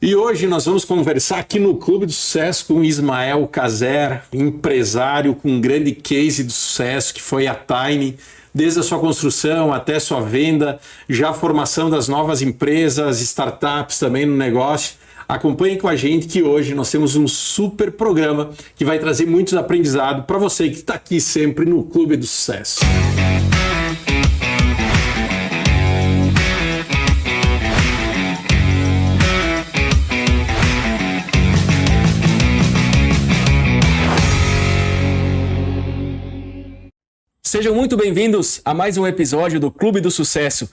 E hoje nós vamos conversar aqui no Clube do Sucesso com Ismael Caser, empresário com um grande case de sucesso que foi a Tiny, desde a sua construção até sua venda, já a formação das novas empresas, startups também no negócio. Acompanhe com a gente que hoje nós temos um super programa que vai trazer muitos aprendizados para você que está aqui sempre no Clube do Sucesso. Sejam muito bem-vindos a mais um episódio do Clube do Sucesso.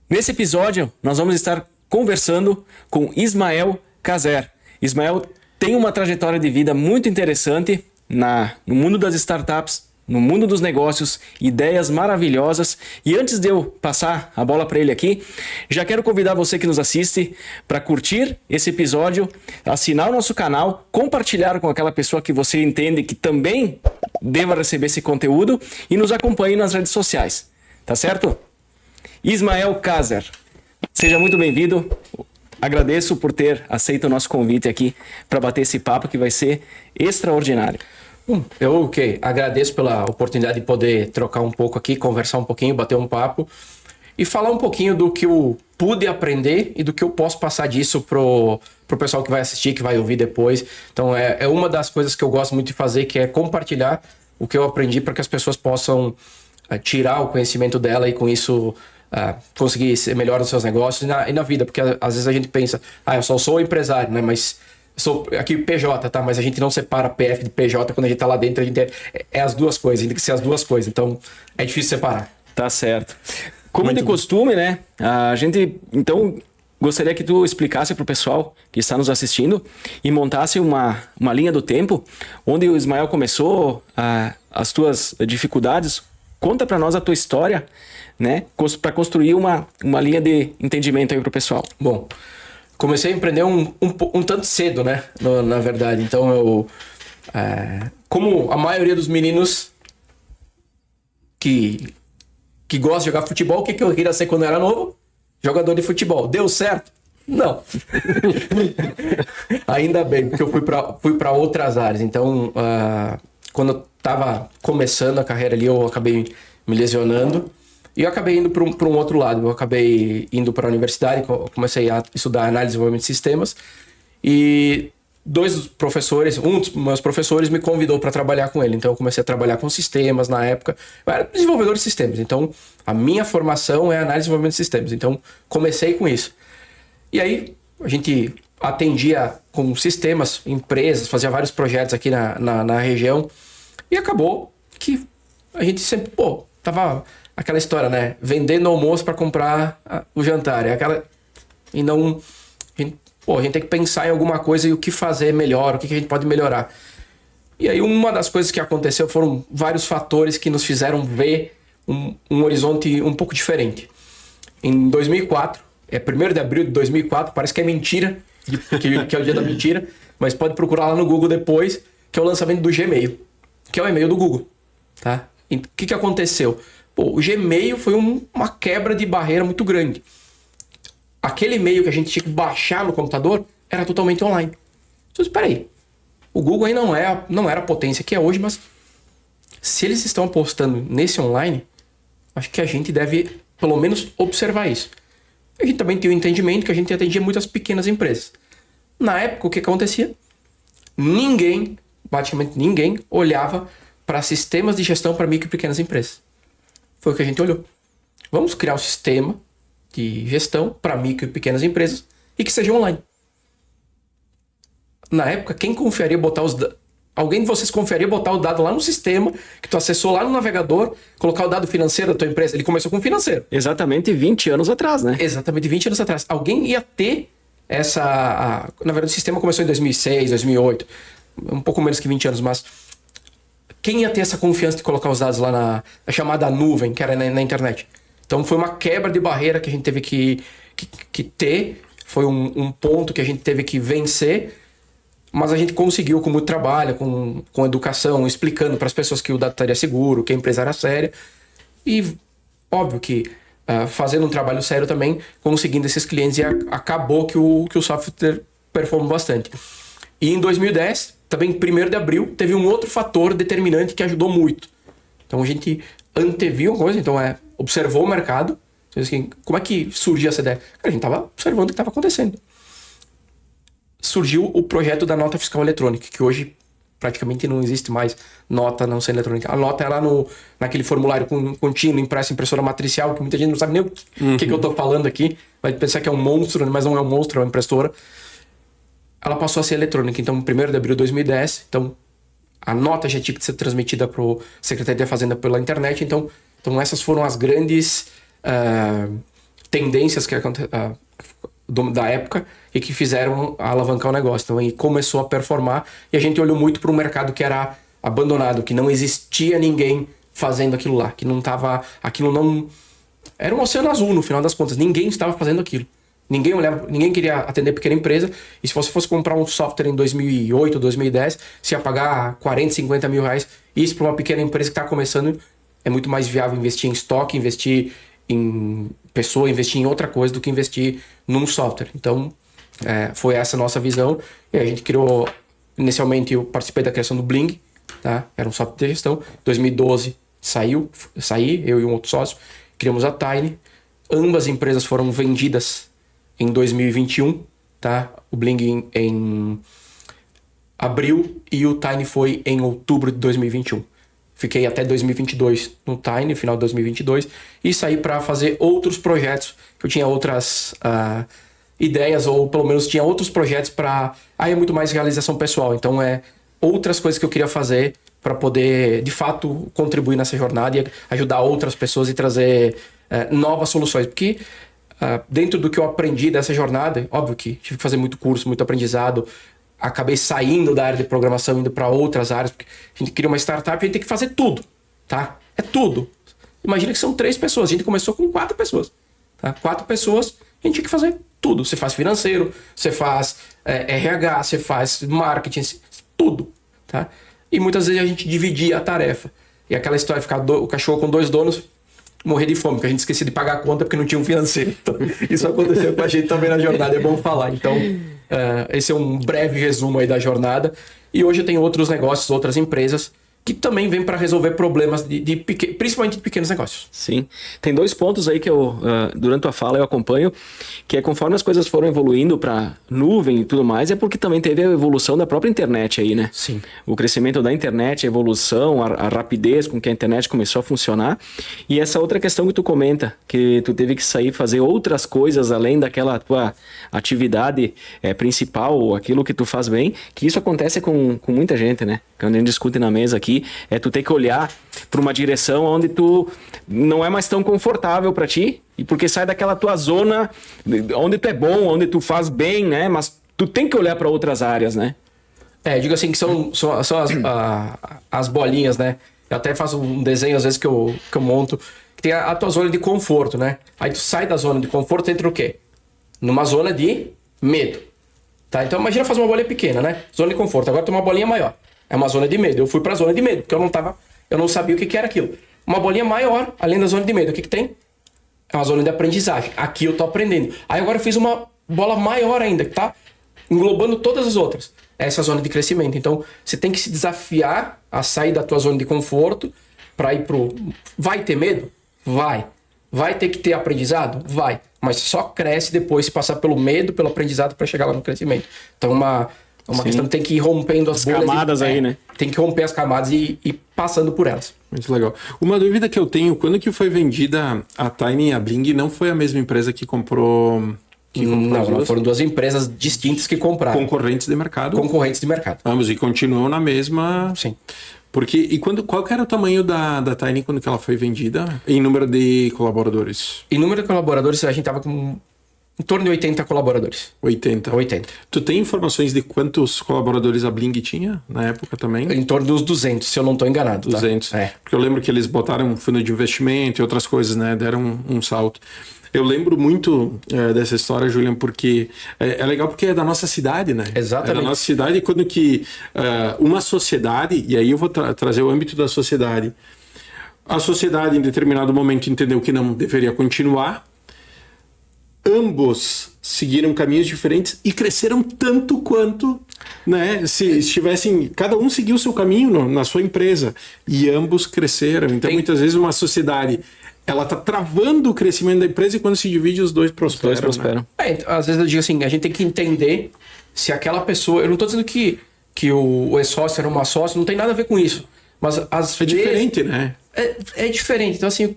Nesse episódio, nós vamos estar conversando com Ismael Caser. Ismael tem uma trajetória de vida muito interessante no mundo das startups, no mundo dos negócios, ideias maravilhosas. E antes de eu passar a bola para ele aqui, já quero convidar você que nos assiste para curtir esse episódio, assinar o nosso canal, compartilhar com aquela pessoa que você entende que também deva receber esse conteúdo e nos acompanhe nas redes sociais, tá certo? Ismael Caser, seja muito bem-vindo. Agradeço por ter aceito o nosso convite aqui para bater esse papo que vai ser extraordinário. Eu agradeço pela oportunidade de poder trocar um pouco aqui, conversar um pouquinho, bater um papo e falar um pouquinho do que eu pude aprender e do que eu posso passar disso pro pessoal que vai assistir, que vai ouvir depois. Então é uma das coisas que eu gosto muito de fazer, que é compartilhar o que eu aprendi para que as pessoas possam tirar o conhecimento dela e com isso conseguir ser melhor nos seus negócios e na vida. Porque às vezes a gente pensa, eu só sou empresário, né? Mas sou aqui PJ, tá? Mas a gente não separa PF de PJ quando a gente tá lá dentro, a gente é as duas coisas, a gente tem que ser as duas coisas. Então é difícil separar. Tá certo. Como de costume, né? A gente, então, gostaria que tu explicasse para o pessoal que está nos assistindo e montasse uma linha do tempo onde o Ismael começou, as tuas dificuldades. Conta para nós a tua história, né? Para construir uma linha de entendimento aí para o pessoal. Bom, comecei a empreender um tanto cedo, né? Na verdade. Então, eu... como a maioria dos meninos que gostam de jogar futebol, o que eu queria ser quando eu era novo? Jogador de futebol. Deu certo? Não. Ainda bem, porque eu fui para outras áreas. Então, quando eu estava começando a carreira ali, eu acabei me lesionando. E eu acabei indo para um outro lado. Eu acabei indo para a universidade, comecei a estudar análise e desenvolvimento de sistemas. E um dos meus professores me convidou para trabalhar com ele. Então eu comecei a trabalhar com sistemas na época. Eu era desenvolvedor de sistemas. Então a minha formação é análise e desenvolvimento de sistemas. Então comecei com isso. E aí a gente atendia com sistemas, empresas, fazia vários projetos aqui na região. E acabou que a gente sempre, tava aquela história, né? Vendendo almoço para comprar o jantar. E não... a gente tem que pensar em alguma coisa e o que fazer melhor, o que a gente pode melhorar. E aí uma das coisas que aconteceu foram vários fatores que nos fizeram ver um horizonte um pouco diferente. Em 2004, 1º de abril de 2004, parece que é mentira, que é o dia da mentira, mas pode procurar lá no Google depois, que é o lançamento do Gmail, que é o e-mail do Google, tá? E o que aconteceu? O Gmail foi uma quebra de barreira muito grande. Aquele e-mail que a gente tinha que baixar no computador era totalmente online. Então, espera aí. O Google aí não era a potência que é hoje, mas se eles estão apostando nesse online, acho que a gente deve, pelo menos, observar isso. A gente também tem o entendimento que a gente atendia muitas pequenas empresas. Na época, o que acontecia? Praticamente ninguém, olhava para sistemas de gestão para micro e pequenas empresas. Foi o que a gente olhou. Vamos criar um sistema de gestão para micro e pequenas empresas e que seja online. Na época, quem confiaria botar alguém de vocês confiaria botar o dado lá no sistema que tu acessou lá no navegador, colocar o dado financeiro da tua empresa? Ele começou com financeiro. Exatamente 20 anos atrás, né? Exatamente 20 anos atrás. Alguém ia ter na verdade, o sistema começou em 2006, 2008, um pouco menos que 20 anos, mas quem ia ter essa confiança de colocar os dados lá na chamada nuvem, que era na internet? Então foi uma quebra de barreira que a gente teve que ter, foi um ponto que a gente teve que vencer, mas a gente conseguiu com muito trabalho, com educação, explicando para as pessoas que o dado estaria seguro, que a empresa era séria. E óbvio que fazendo um trabalho sério também, conseguindo esses clientes, e acabou que o software performou bastante. E em 2010, também 1º de abril, teve um outro fator determinante que ajudou muito. Então a gente anteviu uma coisa, então observou o mercado. Então, assim, como é que surgiu essa ideia? Cara, a gente estava observando o que estava acontecendo. Surgiu o projeto da nota fiscal eletrônica, que hoje praticamente não existe mais nota não sendo eletrônica. A nota é lá naquele formulário contínuo, impresso, impressora matricial, que muita gente não sabe nem o que eu estou falando aqui. Vai pensar que é um monstro, mas não é um monstro, é uma impressora. Ela passou a ser eletrônica. Então, 1º de abril de 2010, então a nota já tinha que ser transmitida para o Secretaria da Fazenda pela internet. Então essas foram as grandes tendências da época e que fizeram alavancar o negócio. Então aí começou a performar e a gente olhou muito para um mercado que era abandonado, que não existia ninguém fazendo aquilo lá, que não estava, aquilo não era um oceano azul no final das contas, ninguém estava fazendo aquilo. Ninguém olhava, ninguém queria atender pequena empresa, e se você fosse comprar um software em 2008, 2010, você ia pagar 40, 50 mil reais. Isso para uma pequena empresa que está começando é muito mais viável investir em estoque, investir em pessoa, investir em outra coisa do que investir num software. Então, foi essa a nossa visão. E a gente criou, inicialmente eu participei da criação do Bling, tá? Era um software de gestão. Em 2012 saí, eu e um outro sócio, criamos a Tiny. Ambas empresas foram vendidas em 2021, tá? O Bling em abril e o Tiny foi em outubro de 2021. Fiquei até 2022 no Tiny, final de 2022, e saí para fazer outros projetos, que eu tinha outras ideias, ou pelo menos tinha outros projetos para... Aí é muito mais realização pessoal, então outras coisas que eu queria fazer para poder, de fato, contribuir nessa jornada e ajudar outras pessoas e trazer novas soluções. Porque dentro do que eu aprendi dessa jornada, óbvio que tive que fazer muito curso, muito aprendizado, acabei saindo da área de programação, indo para outras áreas, porque a gente cria uma startup e a gente tem que fazer tudo, tá? É tudo. Imagina que são 3 pessoas, a gente começou com 4 pessoas, tá? 4 pessoas, a gente tinha que fazer tudo. Você faz financeiro, você faz RH, você faz marketing, tudo, tá? E muitas vezes a gente dividia a tarefa. E aquela história de ficar o cachorro com 2 donos, morrer de fome, porque a gente esquecia de pagar a conta porque não tinha um financeiro. Então, isso aconteceu com a gente também na jornada, é bom falar. Então, esse é um breve resumo aí da jornada. E hoje eu tenho outros negócios, outras empresas que também vêm para resolver problemas principalmente de pequenos negócios. Sim. Tem 2 pontos aí que eu, durante a fala, eu acompanho, que é conforme as coisas foram evoluindo para nuvem e tudo mais, é porque também teve a evolução da própria internet aí, né? Sim. O crescimento da internet, a evolução, a rapidez com que a internet começou a funcionar. E essa outra questão que tu comenta, que tu teve que sair fazer outras coisas além daquela tua atividade principal, aquilo que tu faz bem, que isso acontece com muita gente, né? Quando a gente discute na mesa aqui, tu ter que olhar para uma direção onde tu não é mais tão confortável para ti, e porque sai daquela tua zona onde tu é bom, onde tu faz bem, né? Mas tu tem que olhar para outras áreas, né? Digo assim que são as bolinhas, né? Eu até faço um desenho às vezes que eu monto, que tem a tua zona de conforto, né? Aí tu sai da zona de conforto, entra o quê? Numa zona de medo, tá? Então imagina fazer uma bolinha pequena, né? Zona de conforto. Agora tem uma bolinha maior. É uma zona de medo. Eu fui pra zona de medo, porque eu não sabia o que era aquilo. Uma bolinha maior, além da zona de medo. O que tem? É uma zona de aprendizagem. Aqui eu tô aprendendo. Aí agora eu fiz uma bola maior ainda, que tá englobando todas as outras. Essa é a zona de crescimento. Então, você tem que se desafiar a sair da tua zona de conforto para ir pro... Vai ter medo? Vai. Vai ter que ter aprendizado? Vai. Mas só cresce depois se passar pelo medo, pelo aprendizado para chegar lá no crescimento. Então, uma questão que tem que ir rompendo as camadas aí, né? Tem que romper as camadas e ir passando por elas. Muito legal. Uma dúvida que eu tenho, quando que foi vendida a Tiny e a Bling, não foi a mesma empresa que comprou... Não, foram 2 empresas distintas que compraram. Concorrentes de mercado? Concorrentes de mercado. Ambos, e continuam na mesma... Sim. Porque, qual que era o tamanho da Tiny quando que ela foi vendida? Em número de colaboradores? Em número de colaboradores, a gente tava com em torno de 80 colaboradores. 80? 80. Tu tem informações de quantos colaboradores a Bling tinha na época também? Em torno dos 200, se eu não estou enganado. 200. Tá? Porque eu lembro que eles botaram um fundo de investimento e outras coisas, né? Deram um salto. Eu lembro muito dessa história, Julian, porque é legal porque é da nossa cidade, né? Exatamente. É da nossa cidade, quando que uma sociedade, e aí eu vou trazer o âmbito da sociedade, a sociedade em determinado momento entendeu que não deveria continuar, ambos seguiram caminhos diferentes e cresceram tanto quanto, né, se estivessem, cada um seguiu o seu caminho na sua empresa e ambos cresceram. Então, muitas vezes uma sociedade, ela tá travando o crescimento da empresa e quando se divide os dois prosperam. Né? Às vezes eu digo assim, a gente tem que entender se aquela pessoa, eu não tô dizendo que o ex-sócio era uma sócia, não tem nada a ver com isso, mas às vezes diferente, né? É diferente. Então assim,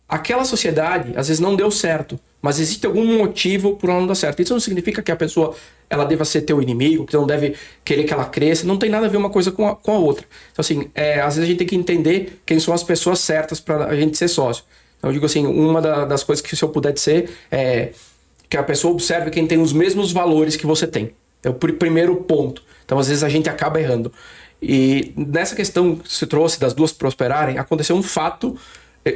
aquela sociedade às vezes não deu certo, mas existe algum motivo por ela não dar certo. Isso não significa que a pessoa ela deva ser teu inimigo, que você não deve querer que ela cresça. Não tem nada a ver uma coisa com a outra. Então assim, às vezes a gente tem que entender quem são as pessoas certas para a gente ser sócio. Então eu digo assim, uma das coisas que se eu puder dizer é que a pessoa observe quem tem os mesmos valores que você tem. É o primeiro ponto. Então às vezes a gente acaba errando. E nessa questão que você trouxe das duas prosperarem, aconteceu um fato.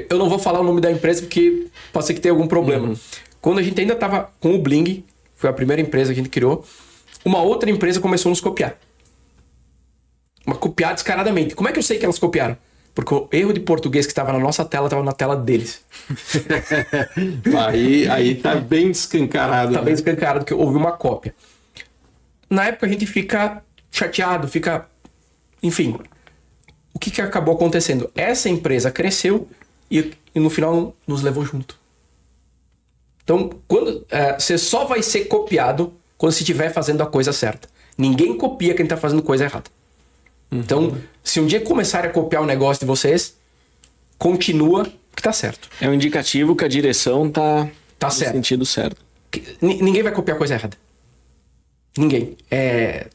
Eu não vou falar o nome da empresa porque pode ser que tenha algum problema. Quando a gente ainda estava com o Bling, foi a primeira empresa que a gente criou, uma outra empresa começou a nos copiar. Copiar descaradamente. Como é que eu sei que elas copiaram? Porque o erro de português que estava na nossa tela estava na tela deles. aí tá bem escancarado. Tá bem escancarado que houve uma cópia. Na época a gente fica chateado, enfim. O que acabou acontecendo? Essa empresa cresceu e no final nos levou junto. Então, você só vai ser copiado quando você estiver fazendo a coisa certa. Ninguém copia quem está fazendo coisa errada. Então, se um dia começarem a copiar o negócio de vocês, continua que tá certo. É um indicativo que a direção tá no certo. sentido certo. Ninguém vai copiar coisa errada. Ninguém.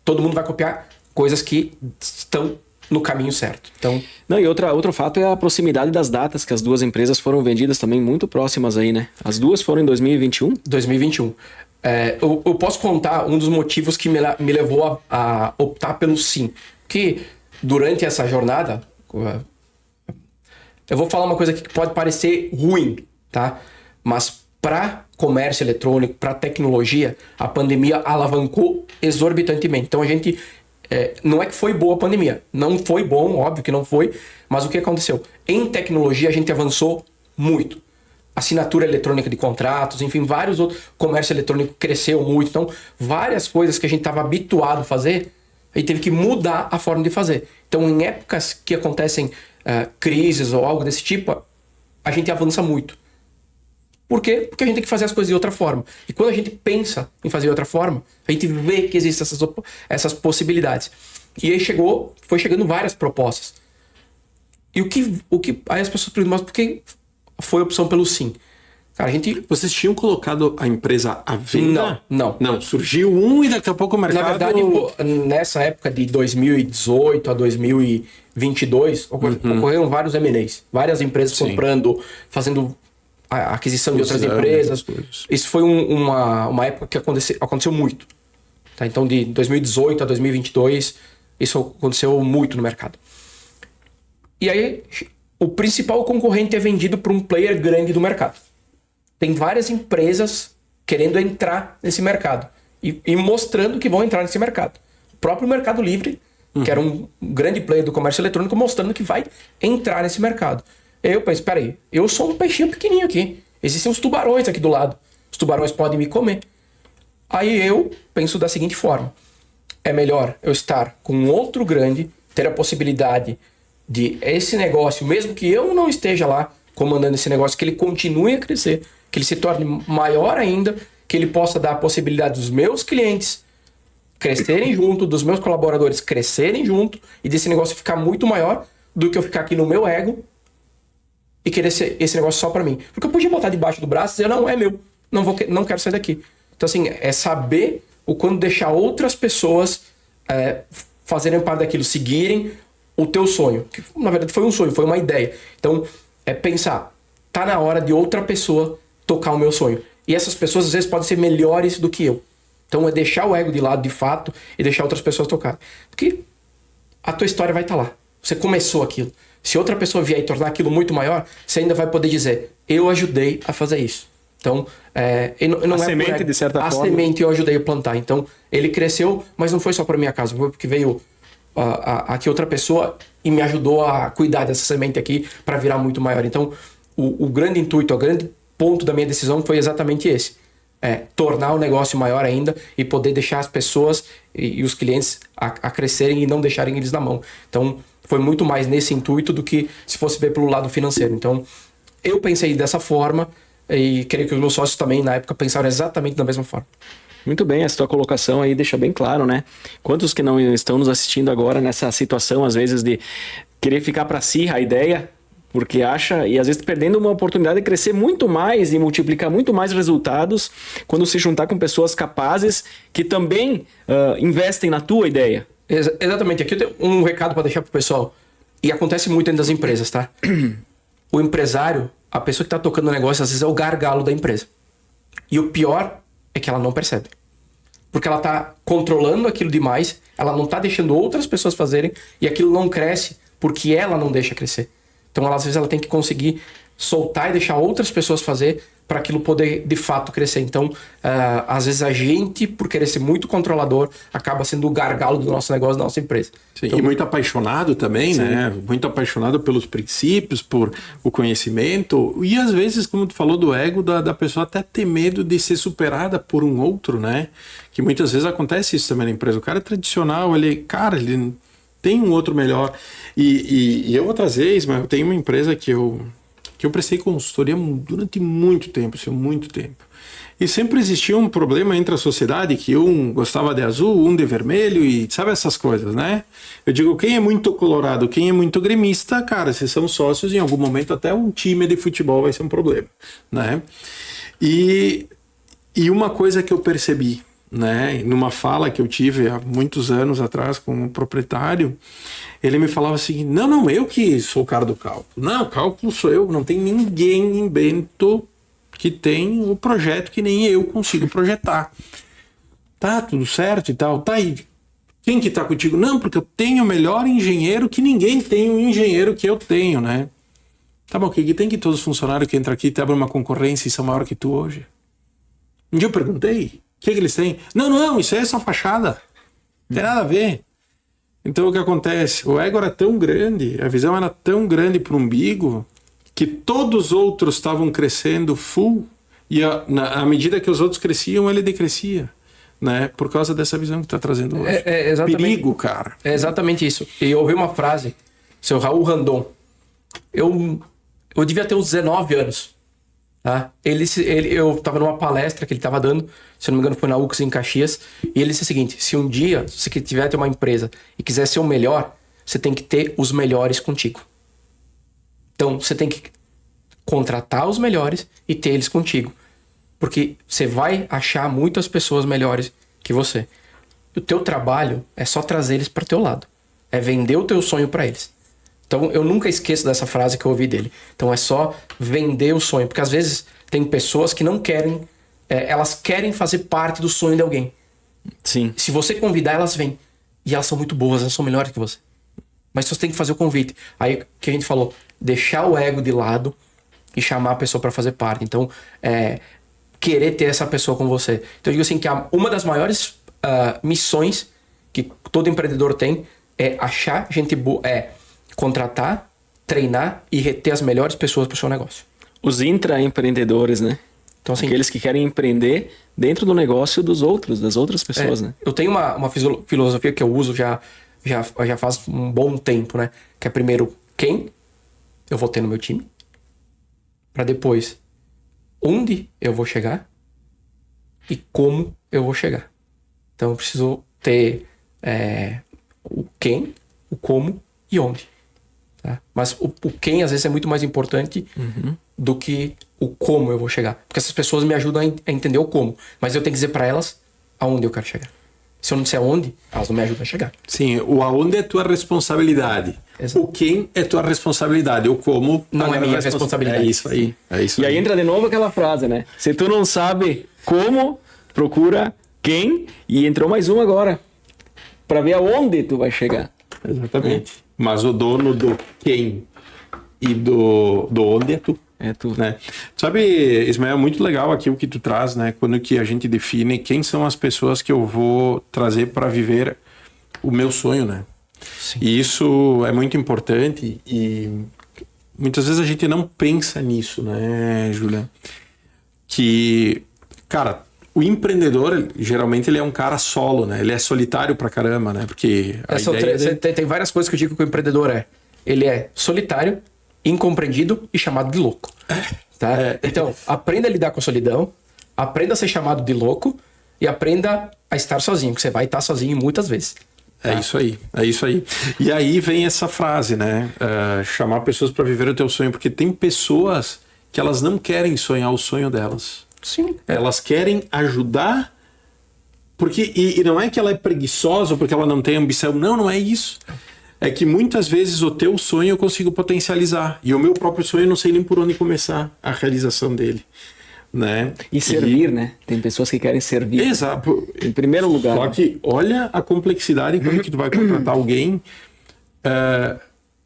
Todo mundo vai copiar coisas que estão no caminho certo. Então, não, e outro fato é a proximidade das datas, que as duas empresas foram vendidas também muito próximas aí, né? As duas foram em 2021? 2021. Eu posso contar um dos motivos que me levou a optar pelo sim. Que durante essa jornada, eu vou falar uma coisa aqui que pode parecer ruim, tá? Mas para comércio eletrônico, para tecnologia, a pandemia alavancou exorbitantemente. Então a gente... não é que foi boa a pandemia. Não foi bom, óbvio que não foi. Mas o que aconteceu? Em tecnologia a gente avançou muito. Assinatura eletrônica de contratos, enfim, vários outros. Comércio eletrônico cresceu muito. Então, várias coisas que a gente estava habituado a fazer, a gente teve que mudar a forma de fazer. Então, em épocas que acontecem crises ou algo desse tipo, a gente avança muito. Por quê? Porque a gente tem que fazer as coisas de outra forma. E quando a gente pensa em fazer de outra forma, a gente vê que existem essas possibilidades. E aí foi chegando várias propostas. E aí as pessoas perguntam, mas por que foi a opção pelo sim? Cara, Vocês tinham colocado a empresa à venda? Não. Surgiu um e daqui a pouco o mercado... Na verdade, nessa época de 2018 a 2022, ocorreram vários M&As. Várias empresas comprando, fazendo... a aquisição de outras empresas. Isso foi uma época que aconteceu muito. Tá? Então, de 2018 a 2022, isso aconteceu muito no mercado. E aí, o principal concorrente é vendido para um player grande do mercado. Tem várias empresas querendo entrar nesse mercado e mostrando que vão entrar nesse mercado. O próprio Mercado Livre, que era um grande player do comércio eletrônico, mostrando que vai entrar nesse mercado. Eu penso, peraí, eu sou um peixinho pequenininho aqui. Existem os tubarões aqui do lado. Os tubarões podem me comer. Aí eu penso da seguinte forma. É melhor eu estar com um outro grande, ter a possibilidade de esse negócio, mesmo que eu não esteja lá comandando esse negócio, que ele continue a crescer, que ele se torne maior ainda, que ele possa dar a possibilidade dos meus clientes crescerem junto, dos meus colaboradores crescerem junto, e desse negócio ficar muito maior do que eu ficar aqui no meu ego e querer esse negócio só pra mim. Porque eu podia botar debaixo do braço e dizer, não, é meu, não quero sair daqui. Então assim, é saber o quando deixar outras pessoas fazerem parte daquilo, seguirem o teu sonho. Que na verdade foi um sonho, foi uma ideia. Então é pensar, tá na hora de outra pessoa tocar o meu sonho. E essas pessoas às vezes podem ser melhores do que eu. Então é deixar o ego de lado de fato e deixar outras pessoas tocar. Porque a tua história vai estar lá. Você começou aquilo. Se outra pessoa vier e tornar aquilo muito maior, você ainda vai poder dizer, eu ajudei a fazer isso. Então, não a semente, de certa forma. A semente eu ajudei a plantar. Então, ele cresceu, mas não foi só para minha casa. Foi porque veio aqui outra pessoa e me ajudou a cuidar dessa semente aqui para virar muito maior. Então, o grande intuito, a grande ponto da minha decisão foi exatamente esse. Tornar o negócio maior ainda e poder deixar as pessoas e os clientes a crescerem e não deixarem eles na mão. Então, foi muito mais nesse intuito do que se fosse ver pelo lado financeiro. Então, eu pensei dessa forma e creio que os meus sócios também, na época, pensaram exatamente da mesma forma. Muito bem, essa tua colocação aí deixa bem claro, né? Quantos que não estão nos assistindo agora nessa situação, às vezes, de querer ficar para si a ideia, porque acha, e às vezes perdendo uma oportunidade de crescer muito mais e multiplicar muito mais resultados quando se juntar com pessoas capazes que também investem na tua ideia. Exatamente. Aqui eu tenho um recado para deixar pro pessoal. E acontece muito dentro das empresas, tá? O empresário, a pessoa que tá tocando o negócio, às vezes é o gargalo da empresa. E o pior é que ela não percebe. Porque ela tá controlando aquilo demais, ela não tá deixando outras pessoas fazerem e aquilo não cresce porque ela não deixa crescer. Então, às vezes, ela tem que conseguir soltar e deixar outras pessoas fazer para aquilo poder, de fato, crescer. Então, às vezes, a gente, por querer ser muito controlador, acaba sendo o gargalo do nosso negócio, da nossa empresa. Sim, então, e muito apaixonado também, sim, né? Muito apaixonado pelos princípios, por o conhecimento. E, às vezes, como tu falou do ego, da pessoa até ter medo de ser superada por um outro, né? Que muitas vezes acontece isso também na empresa. O cara é tradicional, ele tem um outro melhor. E eu vou trazer, mas eu tenho uma empresa que eu prestei consultoria durante muito tempo, muito tempo. E sempre existia um problema entre a sociedade, que um gostava de azul, um de vermelho, e sabe essas coisas, né? Eu digo, quem é muito colorado, quem é muito gremista, cara, se são sócios, em algum momento até um time de futebol vai ser um problema, né? E uma coisa que eu percebi, né, numa fala que eu tive há muitos anos atrás com um proprietário, ele me falava assim, não, eu que sou o cara do cálculo. Não, cálculo sou eu, não tem ninguém em Bento que tem o projeto que nem eu consigo projetar. Tá, tudo certo e tal. Tá aí, quem que tá contigo? Não, porque eu tenho o melhor engenheiro que ninguém tem um engenheiro que eu tenho, né? Tá bom, que tem que todos os funcionários que entram aqui te abrem uma concorrência e são maior que tu hoje? Um dia eu perguntei, o que eles têm? Não, isso aí é só fachada. Não tem nada a ver. Então o que acontece? O ego era tão grande, a visão era tão grande para o umbigo, que todos os outros estavam crescendo full, e à medida que os outros cresciam, ele decrescia, né? Por causa dessa visão que está trazendo hoje. Perigo, cara. É exatamente isso. E eu ouvi uma frase, seu Raul Randon. Eu devia ter uns 19 anos. Tá? Eu estava numa palestra que ele estava dando, se não me engano foi na UX em Caxias, e ele disse o seguinte, se um dia você tiver ter uma empresa e quiser ser o melhor, você tem que ter os melhores contigo. Então você tem que contratar os melhores e ter eles contigo, porque você vai achar muitas pessoas melhores que você. O teu trabalho é só trazer eles para o teu lado, é vender o teu sonho para eles. Então, eu nunca esqueço dessa frase que eu ouvi dele. Então, é só vender o sonho. Porque, às vezes, tem pessoas que não querem... elas querem fazer parte do sonho de alguém. Sim. Se você convidar, elas vêm. E elas são muito boas, elas são melhores que você. Mas você tem que fazer o convite. Aí, que a gente falou, deixar o ego de lado e chamar a pessoa para fazer parte. Então, querer ter essa pessoa com você. Então, eu digo assim, que uma das maiores missões que todo empreendedor tem é achar gente boa... contratar, treinar e reter as melhores pessoas para o seu negócio. Os intraempreendedores, né? Então, assim, aqueles que querem empreender dentro do negócio dos outros, das outras pessoas, né? Eu tenho uma filosofia que eu uso já faz um bom tempo, né? Que é primeiro quem eu vou ter no meu time, para depois onde eu vou chegar e como eu vou chegar. Então eu preciso ter o quem, o como e onde. Tá? Mas o quem às vezes é muito mais importante do que o como eu vou chegar. Porque essas pessoas me ajudam a entender o como. Mas eu tenho que dizer para elas aonde eu quero chegar. Se eu não disser aonde, elas não me ajudam a chegar. Sim, o aonde é tua responsabilidade. Exato. O quem é tua responsabilidade. O como não é minha responsabilidade. É isso aí. E aí entra de novo aquela frase, né? Se tu não sabe como, procura quem. E entrou mais uma agora. Para ver aonde tu vai chegar. Exatamente. Mas o dono do quem e do onde é tu. É tu. Né? Sabe, Ismael, muito legal aqui o que tu traz, né? Quando que a gente define quem são as pessoas que eu vou trazer para viver o meu sonho, né? Sim. E isso é muito importante e muitas vezes a gente não pensa nisso, né, Júlia? que, cara, o empreendedor, geralmente, ele é um cara solo, né? Ele é solitário pra caramba, né? Porque tem várias coisas que eu digo que o empreendedor é. Ele é solitário, incompreendido e chamado de louco. Tá? Então, aprenda a lidar com a solidão, aprenda a ser chamado de louco e aprenda a estar sozinho, porque você vai estar sozinho muitas vezes. É isso aí, é isso aí. E aí vem essa frase, né? Chamar pessoas para viver o teu sonho, porque tem pessoas que elas não querem sonhar o sonho delas. Sim. Elas querem ajudar, porque e não é que ela é preguiçosa ou porque ela não tem ambição, não é isso. É que muitas vezes o teu sonho eu consigo potencializar e o meu próprio sonho eu não sei nem por onde começar a realização dele, né? E servir, né? Tem pessoas que querem servir. Exato. Em primeiro lugar. Só que olha a complexidade quando que tu vai contratar alguém,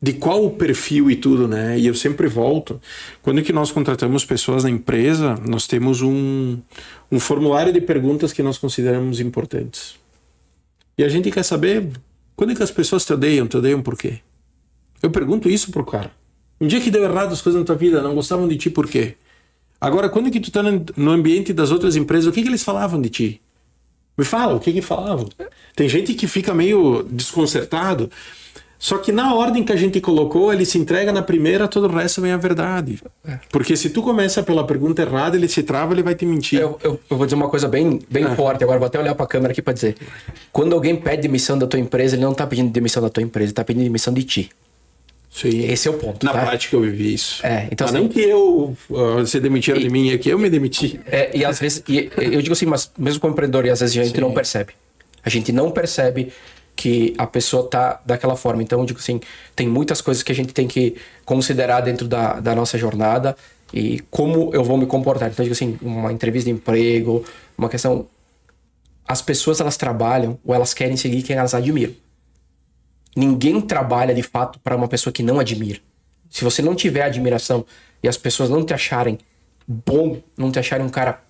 de qual o perfil e tudo, né? E eu sempre volto. Quando que nós contratamos pessoas na empresa, nós temos um formulário de perguntas que nós consideramos importantes. E a gente quer saber quando é que as pessoas te odeiam por quê? Eu pergunto isso pro cara. Um dia que deu errado as coisas na tua vida, não gostavam de ti por quê? Agora, quando é que tu tá no ambiente das outras empresas, o que eles falavam de ti? Me fala, o que falavam? Tem gente que fica meio desconcertado. Só que na ordem que a gente colocou, ele se entrega na primeira, todo o resto vem a verdade. Porque se tu começa pela pergunta errada, ele se trava, ele vai te mentir. Eu vou dizer uma coisa bem forte, agora vou até olhar para a câmera aqui para dizer. Quando alguém pede demissão da tua empresa, ele não está pedindo demissão da tua empresa, ele está pedindo demissão de ti. Sim. Esse é o ponto. Na prática eu vivi isso. Então, mas não que se demitiram de mim, é que eu me demiti. E às vezes, eu digo assim, mas mesmo como empreendedor, e às vezes a gente não percebe. A gente não percebe que a pessoa tá daquela forma. Então eu digo assim, tem muitas coisas que a gente tem que considerar dentro da nossa jornada e como eu vou me comportar. Então eu digo assim, uma entrevista de emprego, uma questão... As pessoas, elas trabalham ou elas querem seguir quem elas admiram. Ninguém trabalha de fato para uma pessoa que não admira. Se você não tiver admiração e as pessoas não te acharem bom, não te acharem um cara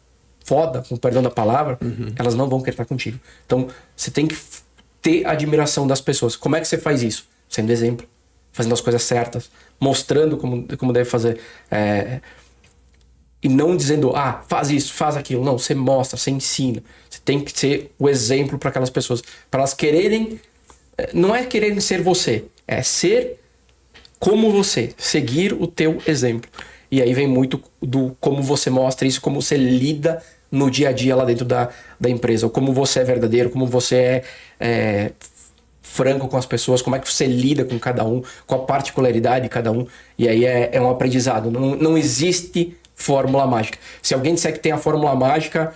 foda, com perdão da palavra, elas não vão querer estar contigo. Então você tem que ter admiração das pessoas. Como é que você faz isso? Sendo exemplo, fazendo as coisas certas, mostrando como deve fazer. E não dizendo, faz isso, faz aquilo. Não, você mostra, você ensina. Você tem que ser o exemplo para aquelas pessoas. Para elas quererem... Não é quererem ser você. É ser como você. Seguir o teu exemplo. E aí vem muito do como você mostra isso, como você lida no dia a dia lá dentro da empresa. Ou como você é verdadeiro, como você é franco com as pessoas, como é que você lida com cada um, com a particularidade de cada um. E aí é um aprendizado. Não existe fórmula mágica. Se alguém disser que tem a fórmula mágica,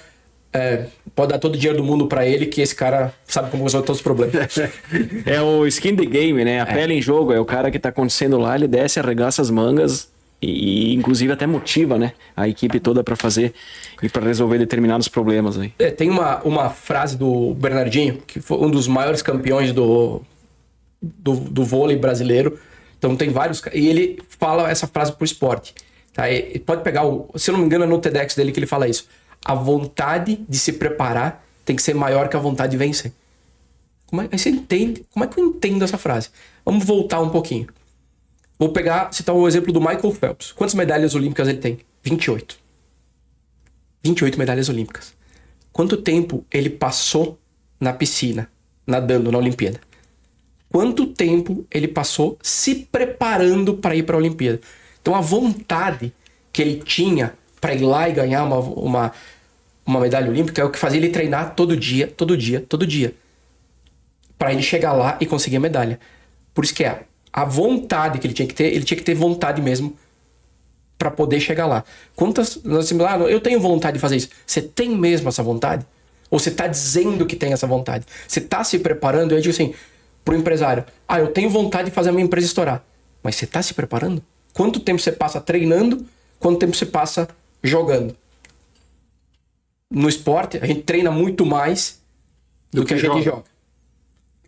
pode dar todo o dinheiro do mundo pra ele, que esse cara sabe como resolver todos os problemas. É o skin the game, né? A pele em jogo. É o cara que tá acontecendo lá, ele desce, arregaça as mangas e inclusive até motiva, né, a equipe toda pra fazer e pra resolver determinados problemas aí. Tem uma frase do Bernardinho, que foi um dos maiores campeões do vôlei brasileiro. Então tem vários... E ele fala essa frase pro esporte. Tá? E pode pegar, se eu não me engano, é no TEDx dele que ele fala isso. A vontade de se preparar tem que ser maior que a vontade de vencer. Aí você entende? Como é que eu entendo essa frase? Vamos voltar um pouquinho. Vou citar o exemplo do Michael Phelps. Quantas medalhas olímpicas ele tem? 28. 28 medalhas olímpicas. Quanto tempo ele passou na piscina, nadando na Olimpíada? Quanto tempo ele passou se preparando para ir para a Olimpíada? Então a vontade que ele tinha para ir lá e ganhar uma medalha olímpica é o que fazia ele treinar todo dia, para ele chegar lá e conseguir a medalha. Por isso que a vontade que ele tinha que ter vontade mesmo para poder chegar lá. Eu tenho vontade de fazer isso. Você tem mesmo essa vontade? Ou você está dizendo que tem essa vontade? Você está se preparando? Eu digo assim, pro empresário, eu tenho vontade de fazer a minha empresa estourar. Mas você está se preparando? Quanto tempo você passa treinando? Quanto tempo você passa jogando? No esporte, a gente treina muito mais do que a gente joga.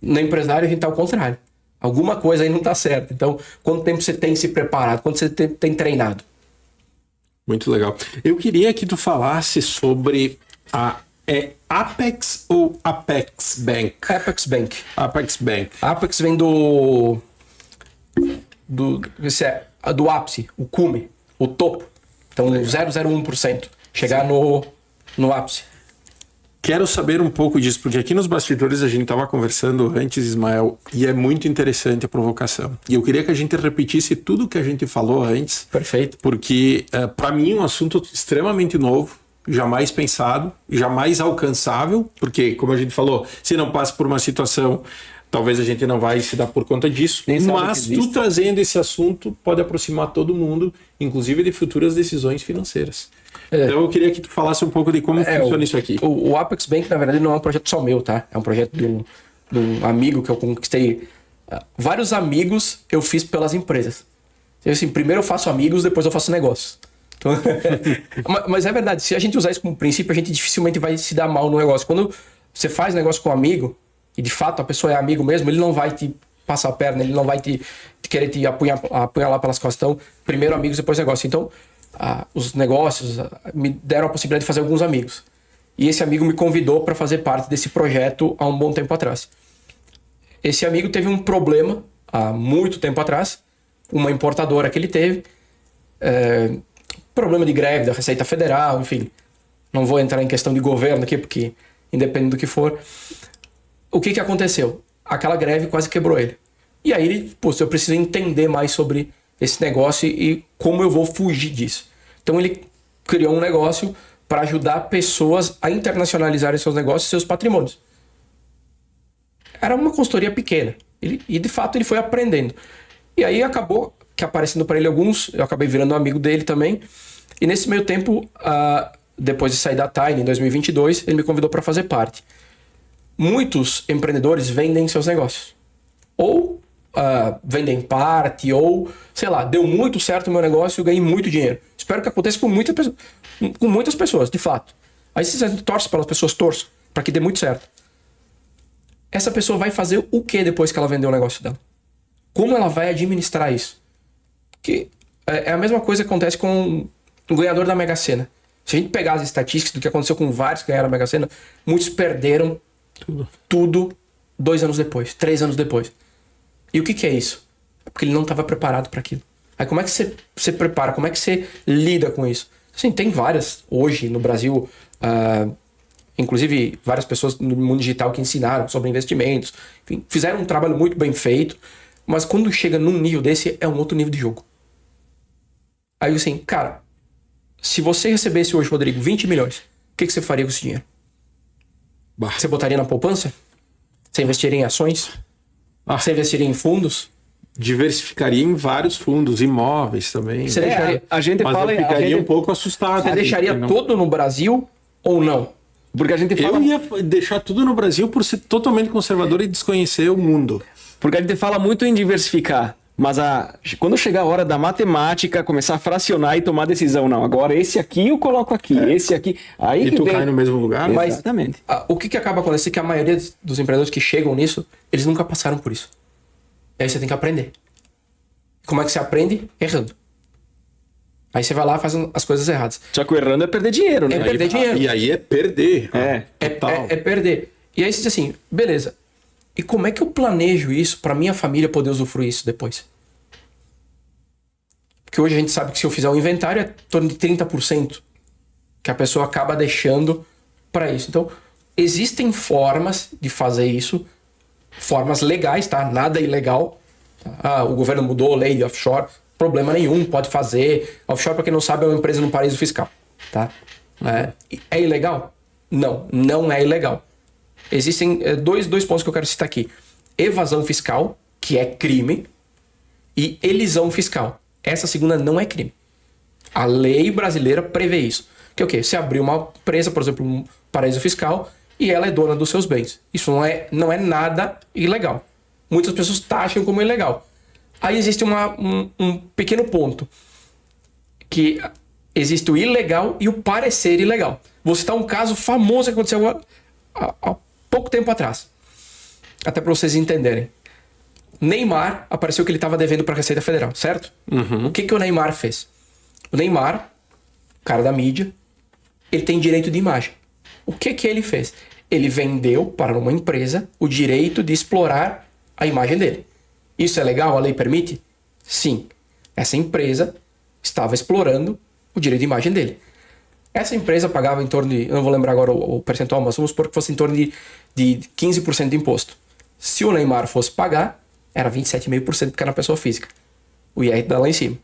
No empresário, a gente tá ao contrário. Alguma coisa aí não tá certo. Então, quanto tempo você tem se preparado? Quanto você tem treinado? Muito legal. Eu queria que tu falasse sobre Apex ou Apex Bank? Apex Bank. Apex Bank. Apex vem do ápice, o cume, o topo. Então, 0,01%. chegar no ápice. Quero saber um pouco disso, porque aqui nos bastidores a gente estava conversando antes, Ismael, e é muito interessante a provocação. E eu queria que a gente repetisse tudo que a gente falou antes. Perfeito. Porque, para mim, é um assunto extremamente novo, jamais pensado, jamais alcançável, porque, como a gente falou, se não passa por uma situação, talvez a gente não vai se dar por conta disso. Mas tu trazendo esse assunto pode aproximar todo mundo, inclusive de futuras decisões financeiras. Então eu queria que tu falasse um pouco de como funciona isso aqui. O Apex Bank, na verdade, não é um projeto só meu, tá? É um projeto de um amigo que eu conquistei. Vários amigos eu fiz pelas empresas. Então, assim, primeiro eu faço amigos, depois eu faço negócio. Então, mas é verdade, se a gente usar isso como princípio, a gente dificilmente vai se dar mal no negócio. Quando você faz negócio com um amigo, e de fato a pessoa é amigo mesmo, ele não vai te passar a perna, ele não vai querer te apunhar lá pelas costas. Então, primeiro amigos, depois negócio. Então, os negócios me deram a possibilidade de fazer alguns amigos. E esse amigo me convidou para fazer parte desse projeto há um bom tempo atrás. Esse amigo teve um problema há muito tempo atrás, uma importadora que ele teve, problema de greve da Receita Federal, enfim. Não vou entrar em questão de governo aqui, porque independente do que for. O que aconteceu? Aquela greve quase quebrou ele. E aí ele, eu preciso entender mais sobre esse negócio e como eu vou fugir disso. Então ele criou um negócio para ajudar pessoas a internacionalizarem seus negócios e seus patrimônios. Era uma consultoria pequena. E de fato ele foi aprendendo. E aí acabou que aparecendo para ele alguns, eu acabei virando um amigo dele também. E nesse meio tempo, depois de sair da Tiny em 2022, ele me convidou para fazer parte. Muitos empreendedores vendem seus negócios. Ou vendem parte, ou, sei lá, deu muito certo o meu negócio e eu ganhei muito dinheiro. Espero que aconteça com muitas pessoas, de fato. Aí se você torce pelas pessoas, torçam, para que dê muito certo. Essa pessoa vai fazer o que depois que ela vendeu o negócio dela? Como ela vai administrar isso? Porque é a mesma coisa que acontece com o ganhador da Mega Sena. Se a gente pegar as estatísticas do que aconteceu com vários que ganharam a Mega Sena, muitos perderam tudo 2 anos depois, 3 anos depois. E o que é isso? Porque ele não estava preparado para aquilo. Aí como é que você se prepara? Como é que você lida com isso? Assim, tem várias hoje no Brasil, inclusive várias pessoas no mundo digital que ensinaram sobre investimentos, enfim, fizeram um trabalho muito bem feito, mas quando chega num nível desse, é um outro nível de jogo. Aí assim, cara, se você recebesse hoje, Rodrigo, 20 milhões, o que você faria com esse dinheiro? Você botaria na poupança? Você investiria em ações? Você investiria em fundos? Diversificaria em vários fundos, imóveis também. Você deixaria... A gente mas fala... eu ficaria um pouco assustado. Você deixaria tudo no Brasil ou não? Porque a gente fala... Eu ia deixar tudo no Brasil por ser totalmente conservador e desconhecer o mundo. Porque a gente fala muito em diversificar. Mas quando chegar a hora da matemática, começar a fracionar e tomar decisão, não, agora esse aqui eu coloco aqui, esse aqui... Aí e que tu vem... cai no mesmo lugar? Mas, exatamente. O que acaba acontecendo é que a maioria dos empreendedores que chegam nisso, eles nunca passaram por isso. E aí você tem que aprender. Como é que você aprende? Errando. Aí você vai lá e faz as coisas erradas. Só que o errando é perder dinheiro, né? É perder dinheiro. E aí é perder. É perder. E aí você diz assim, beleza. E como é que eu planejo isso para minha família poder usufruir isso depois? Porque hoje a gente sabe que se eu fizer um inventário é em torno de 30% que a pessoa acaba deixando para isso. Então, existem formas de fazer isso, formas legais, tá? Nada ilegal. O governo mudou a lei de offshore, problema nenhum, pode fazer. Offshore, para quem não sabe, é uma empresa no paraíso fiscal, tá? É ilegal? Não é ilegal. Existem dois pontos que eu quero citar aqui. Evasão fiscal, que é crime, e elisão fiscal. Essa segunda não é crime. A lei brasileira prevê isso. Que é o quê? Você abriu uma empresa, por exemplo, um paraíso fiscal, e ela é dona dos seus bens. Isso não é nada ilegal. Muitas pessoas taxam como ilegal. Aí existe um pequeno ponto. Que existe o ilegal e o parecer ilegal. Vou citar um caso famoso que aconteceu há pouco tempo atrás. Até para vocês entenderem. Neymar, apareceu que ele estava devendo para a Receita Federal, certo? Uhum. O que o Neymar fez? O Neymar, cara da mídia, ele tem direito de imagem. O que ele fez? Ele vendeu para uma empresa o direito de explorar a imagem dele. Isso é legal? A lei permite? Sim. Essa empresa estava explorando o direito de imagem dele. Essa empresa pagava em torno de, eu não vou lembrar agora o percentual, mas vamos supor que fosse em torno de 15% de imposto. Se o Neymar fosse pagar, era 27,5% porque era pessoa física. O IR dá lá em cima.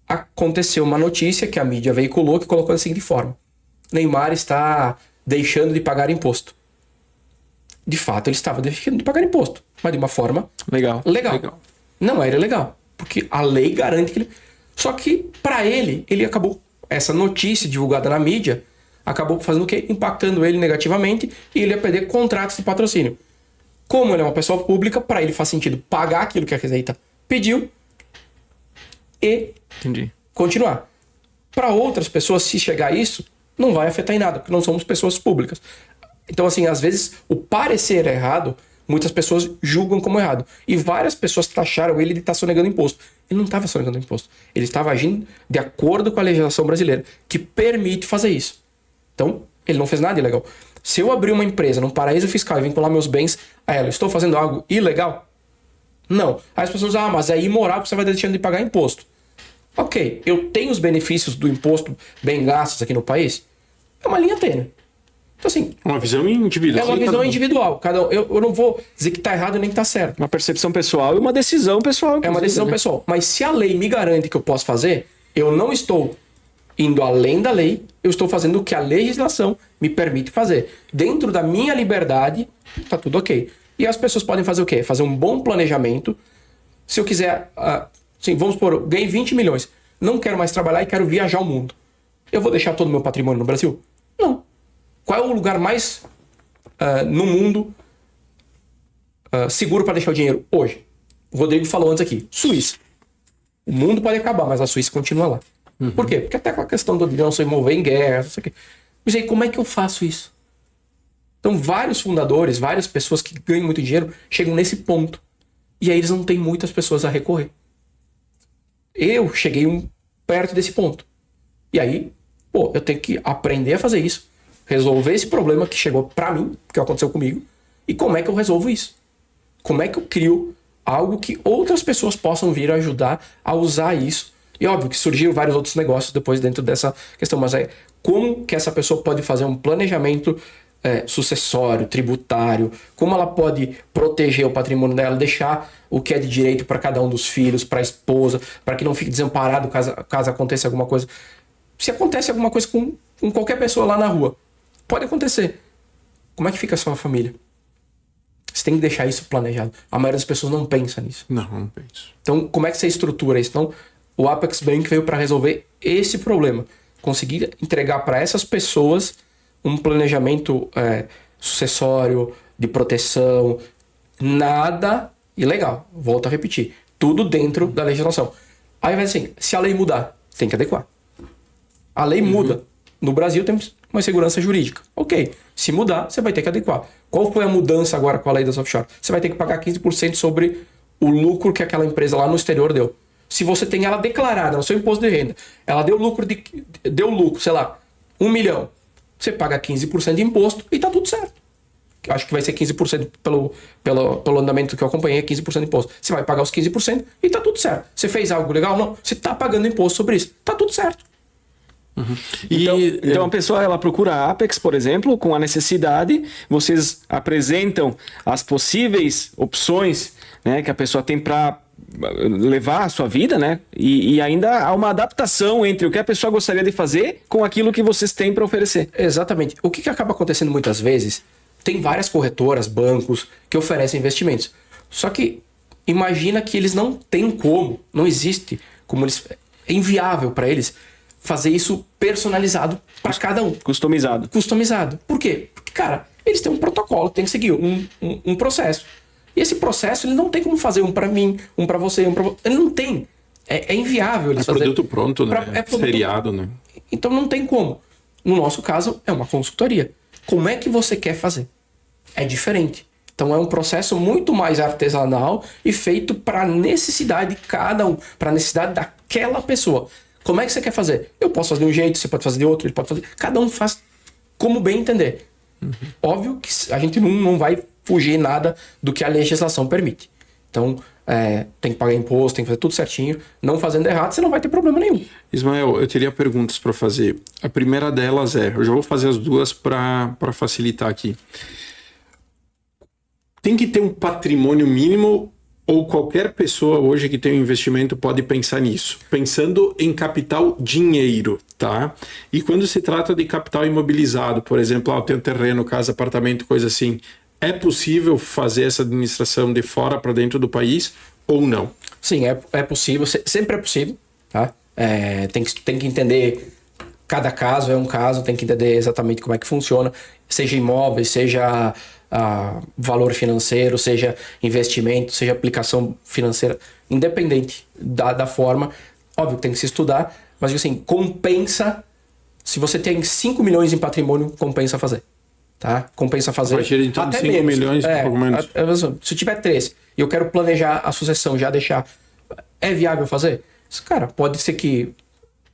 Aconteceu uma notícia que a mídia veiculou que colocou da seguinte forma: Neymar está deixando de pagar imposto. De fato, ele estava deixando de pagar imposto, mas de uma forma Legal. Não era ilegal, porque a lei garante que ele... Só que, para ele acabou... Essa notícia divulgada na mídia acabou fazendo o quê? Impactando ele negativamente e ele ia perder contratos de patrocínio. Como ele é uma pessoa pública, para ele faz sentido pagar aquilo que a Receita pediu e Entendi. continuar. Para outras pessoas, se chegar a isso, não vai afetar em nada, porque não somos pessoas públicas. Então, assim, às vezes, o parecer errado, muitas pessoas julgam como errado. E várias pessoas taxaram ele de estar sonegando imposto. Ele não estava sonegando imposto. Ele estava agindo de acordo com a legislação brasileira, que permite fazer isso. Então, ele não fez nada ilegal. Se eu abrir uma empresa num paraíso fiscal e vincular meus bens a ela, estou fazendo algo ilegal? Não. Aí as pessoas dizem, mas é imoral porque você vai deixando de pagar imposto. Ok, eu tenho os benefícios do imposto bem gastos aqui no país? É uma linha tênue. Então, assim... Uma visão individual. É uma visão individual. Eu não vou dizer que está errado nem que está certo. Uma percepção pessoal e uma decisão pessoal. É uma decisão pessoal. Mas se a lei me garante que eu posso fazer, eu não estou indo além da lei, eu estou fazendo o que a legislação me permite fazer. Dentro da minha liberdade, tá tudo ok. E as pessoas podem fazer o quê? Fazer um bom planejamento. Se eu quiser... vamos supor, eu ganhei 20 milhões. Não quero mais trabalhar e quero viajar o mundo. Eu vou deixar todo o meu patrimônio no Brasil? Não. Qual é o lugar mais no mundo seguro para deixar o dinheiro hoje? O Rodrigo falou antes aqui. Suíça. O mundo pode acabar, mas a Suíça continua lá. Uhum. Por quê? Porque até com a questão do não se envolver em guerra, não sei o quê. Mas aí, como é que eu faço isso? Então, vários fundadores, várias pessoas que ganham muito dinheiro chegam nesse ponto. E aí eles não têm muitas pessoas a recorrer. Eu cheguei perto desse ponto. E aí, eu tenho que aprender a fazer isso. Resolver esse problema que chegou pra mim, que aconteceu comigo. E como é que eu resolvo isso? Como é que eu crio algo que outras pessoas possam vir a ajudar a usar isso? E óbvio que surgiram vários outros negócios depois dentro dessa questão. Mas como que essa pessoa pode fazer um planejamento sucessório, tributário? Como ela pode proteger o patrimônio dela, deixar o que é de direito para cada um dos filhos, para a esposa, para que não fique desamparado caso aconteça alguma coisa. Se acontece alguma coisa com qualquer pessoa lá na rua, pode acontecer. Como é que fica a sua família? Você tem que deixar isso planejado. A maioria das pessoas não pensa nisso. Não pensa. Então, como é que você estrutura isso? Então, o Apex Bank veio para resolver esse problema. Conseguir entregar para essas pessoas um planejamento sucessório, de proteção, nada ilegal. Volto a repetir. Tudo dentro da legislação. Aí vai assim, se a lei mudar, tem que adequar. A lei muda. No Brasil temos uma segurança jurídica. Ok. Se mudar, você vai ter que adequar. Qual foi a mudança agora com a lei das offshore? Você vai ter que pagar 15% sobre o lucro que aquela empresa lá no exterior deu. Se você tem ela declarada no seu imposto de renda, ela deu lucro, sei lá, 1 milhão. Você paga 15% de imposto e tá tudo certo. Acho que vai ser 15% pelo andamento que eu acompanhei, é 15% de imposto. Você vai pagar os 15% e tá tudo certo. Você fez algo legal? Não. Você tá pagando imposto sobre isso. Tá tudo certo. Uhum. Então a pessoa ela procura a Apex, por exemplo, com a necessidade, vocês apresentam as possíveis opções, né, que a pessoa tem para levar a sua vida, né? E ainda há uma adaptação entre o que a pessoa gostaria de fazer com aquilo que vocês têm para oferecer. Exatamente. O que acaba acontecendo muitas vezes, tem várias corretoras, bancos que oferecem investimentos. Só que imagina que eles não têm como, não existe como eles, é inviável para eles fazer isso personalizado para cada um. Customizado. Por quê? Porque, cara, eles têm um protocolo, tem que seguir um processo. E esse processo, ele não tem como fazer um para mim, um para você, um para você. Ele não tem. É inviável eles fazerem. Produto pronto, né? Feriado, né? Então não tem como. No nosso caso, é uma consultoria. Como é que você quer fazer? É diferente. Então é um processo muito mais artesanal e feito para a necessidade de cada um, para a necessidade daquela pessoa. Como é que você quer fazer? Eu posso fazer de um jeito, você pode fazer de outro, ele pode fazer. Cada um faz como bem entender. Óbvio que a gente não vai fugir nada do que a legislação permite. Então, tem que pagar imposto, tem que fazer tudo certinho. Não fazendo errado, você não vai ter problema nenhum. Ismael, eu teria perguntas para fazer. A primeira delas eu já vou fazer as duas para facilitar aqui. Tem que ter um patrimônio mínimo ou qualquer pessoa hoje que tem um investimento pode pensar nisso? Pensando em capital dinheiro, tá? E quando se trata de capital imobilizado, por exemplo, eu tenho terreno, casa, apartamento, coisa assim, é possível fazer essa administração de fora para dentro do país ou não? Sim, é possível, sempre é possível, tá? Tem que entender, cada caso é um caso, tem que entender exatamente como é que funciona, seja imóveis, seja valor financeiro, seja investimento, seja aplicação financeira, independente da forma. Óbvio que tem que se estudar, mas assim, compensa, se você tem 5 milhões em patrimônio, compensa fazer. Tá? Compensa fazer. Então, até 5 menos. milhões, pouco menos. Se eu tiver 3 e eu quero planejar a sucessão, já deixar, é viável fazer? Cara, pode ser que,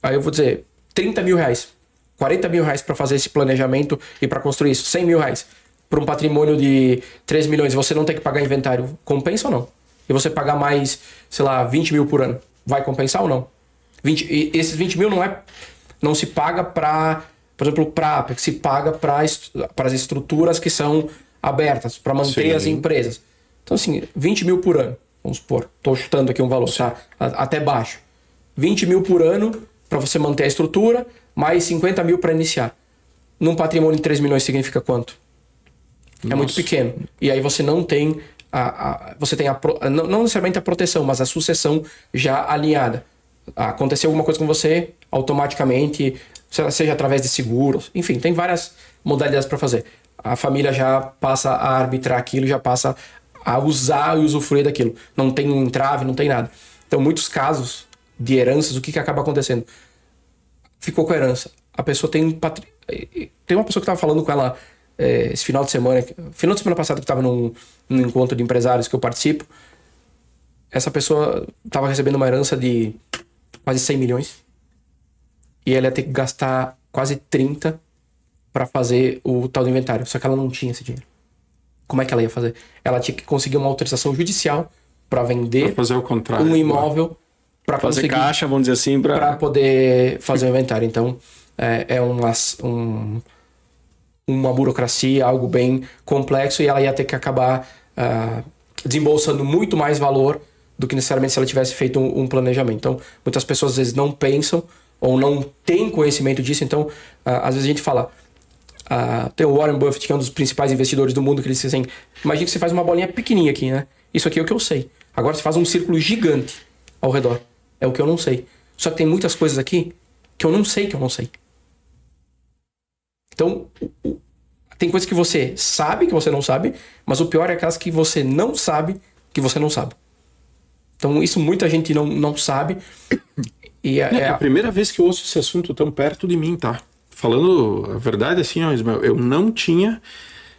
aí eu vou dizer, 30 mil reais, 40 mil reais para fazer esse planejamento e para construir isso, 100 mil reais para um patrimônio de 3 milhões, você não tem que pagar inventário, compensa ou não? E você pagar mais, sei lá, 20 mil por ano, vai compensar ou não? Esses 20 mil não se paga para, por exemplo, para Apex, se paga para as estruturas que são abertas, para manter as empresas. Então, assim, 20 mil por ano, vamos supor, estou chutando aqui um valor, tá? Até baixo. 20 mil por ano para você manter a estrutura, mais 50 mil para iniciar. Num patrimônio de 3 milhões significa quanto? É muito pequeno. E aí você não tem você tem não necessariamente a proteção, mas a sucessão já alinhada. Aconteceu alguma coisa com você, automaticamente, seja através de seguros, enfim, tem várias modalidades para fazer. A família já passa a arbitrar aquilo, já passa a usar e usufruir daquilo. Não tem um entrave, não tem nada. Então, muitos casos de heranças, o que acaba acontecendo? Ficou com a herança. A pessoa tem uma pessoa que estava falando com ela esse final de semana passada, que estava num encontro de empresários que eu participo. Essa pessoa estava recebendo uma herança de quase 100 milhões e ela ia ter que gastar quase 30 para fazer o tal do inventário, só que ela não tinha esse dinheiro. Como é que ela ia fazer? Ela tinha que conseguir uma autorização judicial para vender pra fazer o contrário, um imóvel, para fazer caixa, vamos dizer assim, para poder fazer o inventário. Então uma burocracia, algo bem complexo, e ela ia ter que acabar desembolsando muito mais valor do que necessariamente se ela tivesse feito um planejamento. Então, muitas pessoas às vezes não pensam ou não têm conhecimento disso. Então, às vezes a gente fala, tem o Warren Buffett, que é um dos principais investidores do mundo, que ele diz assim, imagina que você faz uma bolinha pequenininha aqui, né? Isso aqui é o que eu sei. Agora você faz um círculo gigante ao redor. É o que eu não sei. Só que tem muitas coisas aqui que eu não sei que eu não sei. Então, tem coisas que você sabe que você não sabe, mas o pior é aquelas que você não sabe que você não sabe. Então, isso muita gente não sabe. E é a primeira vez que eu ouço esse assunto tão perto de mim, tá? Falando a verdade, assim, ó, Ismael, eu não tinha...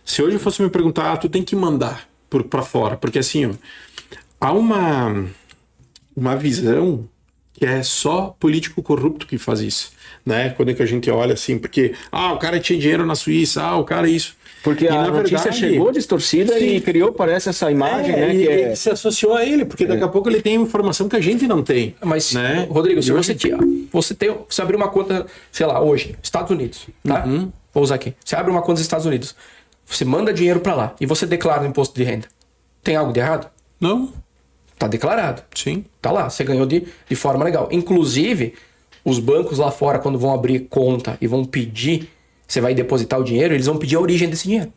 Se hoje fosse me perguntar, tu tem que mandar pra fora. Porque, assim, ó, há uma visão que é só político corrupto que faz isso, né? Quando é que a gente olha assim, porque o cara tinha dinheiro na Suíça, o cara isso. Porque a notícia chegou distorcida, sim, e criou, parece, essa imagem, né? E se associou a ele, porque daqui a pouco ele tem informação que a gente não tem. Mas, né? Rodrigo, se você abrir uma conta, sei lá, hoje, Estados Unidos, tá? Vou usar aqui. Você abre uma conta nos Estados Unidos, você manda dinheiro pra lá e você declara o imposto de renda. Tem algo de errado? Não. Tá declarado. Sim. Tá lá, você ganhou de forma legal. Inclusive, os bancos lá fora, quando vão abrir conta e vão pedir, você vai depositar o dinheiro, eles vão pedir a origem desse dinheiro.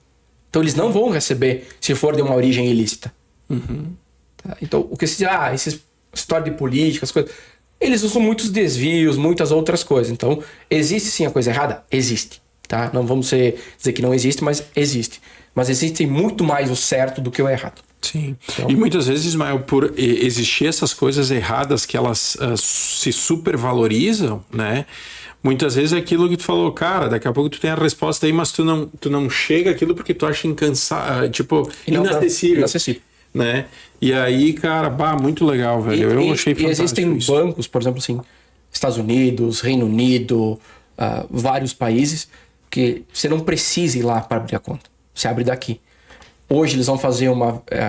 Então, eles não vão receber se for de uma origem ilícita. Tá? Então, o que se diz, essa história de política, as coisas, eles usam muitos desvios, muitas outras coisas. Então, existe sim a coisa errada? Existe. Tá? Não vamos dizer que não existe, mas existe. Mas existe muito mais o certo do que o errado. Sim. Então, e muitas vezes, Ismael, por existir essas coisas erradas que elas se supervalorizam, né? Muitas vezes é aquilo que tu falou, cara, daqui a pouco tu tem a resposta aí, mas tu não chega aquilo porque tu acha inacessível. Né? E aí, cara, muito legal, velho. Eu achei fantástico. E existem bancos, por exemplo, assim, Estados Unidos, Reino Unido, vários países, que você não precisa ir lá para abrir a conta. Você abre daqui. Hoje eles vão fazer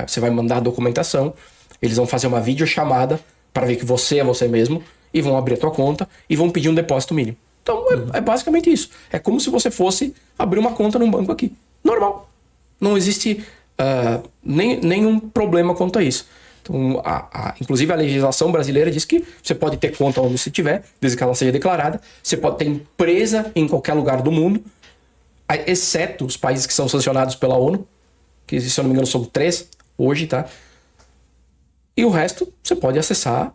você vai mandar a documentação, Eles vão fazer uma videochamada para ver que você é você mesmo e vão abrir a tua conta e vão pedir um depósito mínimo. Então é basicamente isso. É como se você fosse abrir uma conta num banco aqui. Normal. Não existe nenhum problema quanto a isso. Então, inclusive a legislação brasileira diz que você pode ter conta onde você tiver, desde que ela seja declarada. Você pode ter empresa em qualquer lugar do mundo, exceto os países que são sancionados pela ONU, que se eu não me engano são 3 hoje, tá? E o resto você pode acessar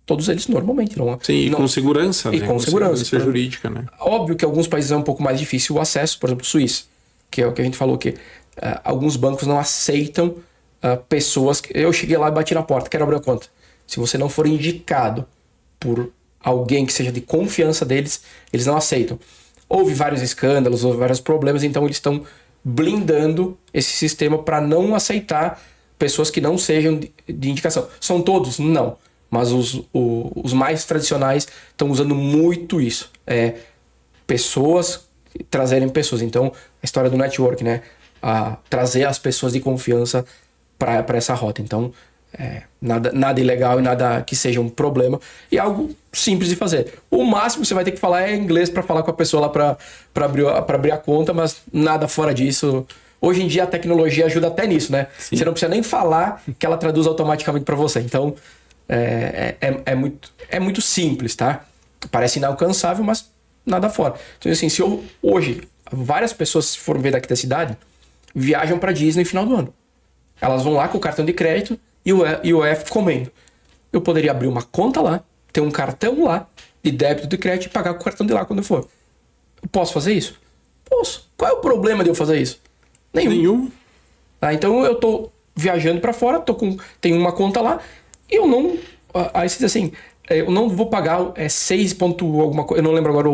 todos eles normalmente. Sim, com segurança. E com segurança jurídica, né? Óbvio que alguns países é um pouco mais difícil o acesso, por exemplo, Suíça, que é o que a gente falou, que alguns bancos não aceitam pessoas... Eu cheguei lá e bati na porta, quero abrir a conta. Se você não for indicado por alguém que seja de confiança deles, eles não aceitam. Houve vários escândalos, houve vários problemas, então eles estão blindando esse sistema para não aceitar pessoas que não sejam de indicação. São todos? Não. Mas os mais tradicionais estão usando muito isso. Pessoas trazerem pessoas. Então, a história do network, né? Trazer as pessoas de confiança para essa rota. Então, nada ilegal e nada que seja um problema. E algo simples de fazer. O máximo que você vai ter que falar é inglês para falar com a pessoa lá para abrir a conta, mas nada fora disso. Hoje em dia a tecnologia ajuda até nisso, né? Sim. Você não precisa nem falar que ela traduz automaticamente para você. Então, é muito simples, tá? Parece inalcançável, mas nada fora. Então, assim, se hoje várias pessoas, se forem ver daqui da cidade, viajam para Disney no final do ano. Elas vão lá com o cartão de crédito e o EF comendo. Eu poderia abrir uma conta lá, ter um cartão lá de débito de crédito e pagar com o cartão de lá quando eu for. Eu posso fazer isso? Posso. Qual é o problema de eu fazer isso? Nenhum. Então eu tô viajando para fora, tenho uma conta lá e eu não... Aí você diz assim, eu não vou pagar 6 ponto alguma coisa, eu não lembro agora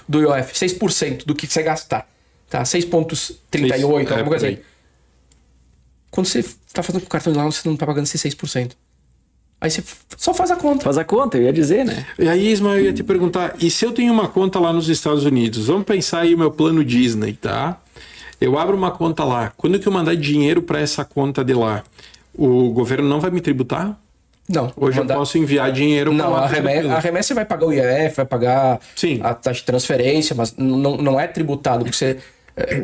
do IOF, 6% do que você gastar. Tá? 6,38, alguma coisa aí. Quando você tá fazendo com o cartão de lá, você não tá pagando esses 6%. Aí você só faz a conta. Faz a conta, eu ia dizer, né? E aí, Ismael, eu ia te perguntar, e se eu tenho uma conta lá nos Estados Unidos? Vamos pensar aí o meu plano Disney, tá? Eu abro uma conta lá. Quando que eu mandar dinheiro para essa conta de lá, o governo não vai me tributar? Não. Hoje eu posso enviar dinheiro para lá. A remessa vai pagar o IRF, vai pagar a taxa de transferência, mas não é tributado, porque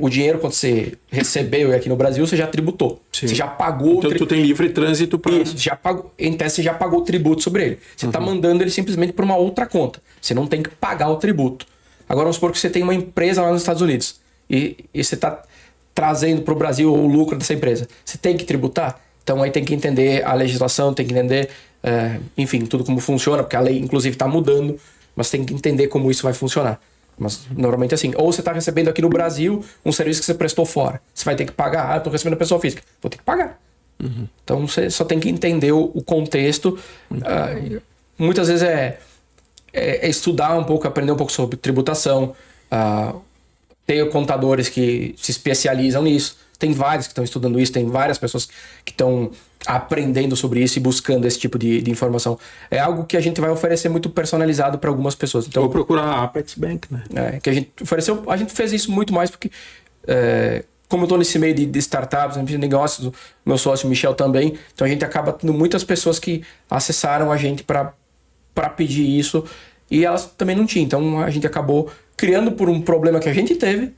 o dinheiro, quando você recebeu aqui no Brasil, você já tributou. Sim. Você já pagou... Então tu tem livre trânsito para... Isso, em tese você já pagou o tributo sobre ele. Você está mandando ele simplesmente para uma outra conta. Você não tem que pagar o tributo. Agora vamos supor que você tem uma empresa lá nos Estados Unidos e você está trazendo para o Brasil o lucro dessa empresa. Você tem que tributar? Então aí tem que entender a legislação, tem que entender, enfim, tudo como funciona, porque a lei inclusive está mudando, mas tem que entender como isso vai funcionar. Mas normalmente assim, ou você está recebendo aqui no Brasil um serviço que você prestou fora. Você vai ter que pagar. Eu estou recebendo a pessoa física. Vou ter que pagar. Então você só tem que entender o contexto. Muitas vezes é estudar um pouco, aprender um pouco sobre tributação. Tem contadores que se especializam nisso. Tem vários que estão estudando isso. Tem várias pessoas que estão aprendendo sobre isso e buscando esse tipo de informação. É algo que a gente vai oferecer muito personalizado para algumas pessoas. Então, vou procurar a Apex Bank, né? Que a gente ofereceu, a gente fez isso muito mais porque, como eu estou nesse meio de startups, de negócios, o meu sócio Michel também, então a gente acaba tendo muitas pessoas que acessaram a gente para pedir isso e elas também não tinham. Então a gente acabou criando por um problema que a gente teve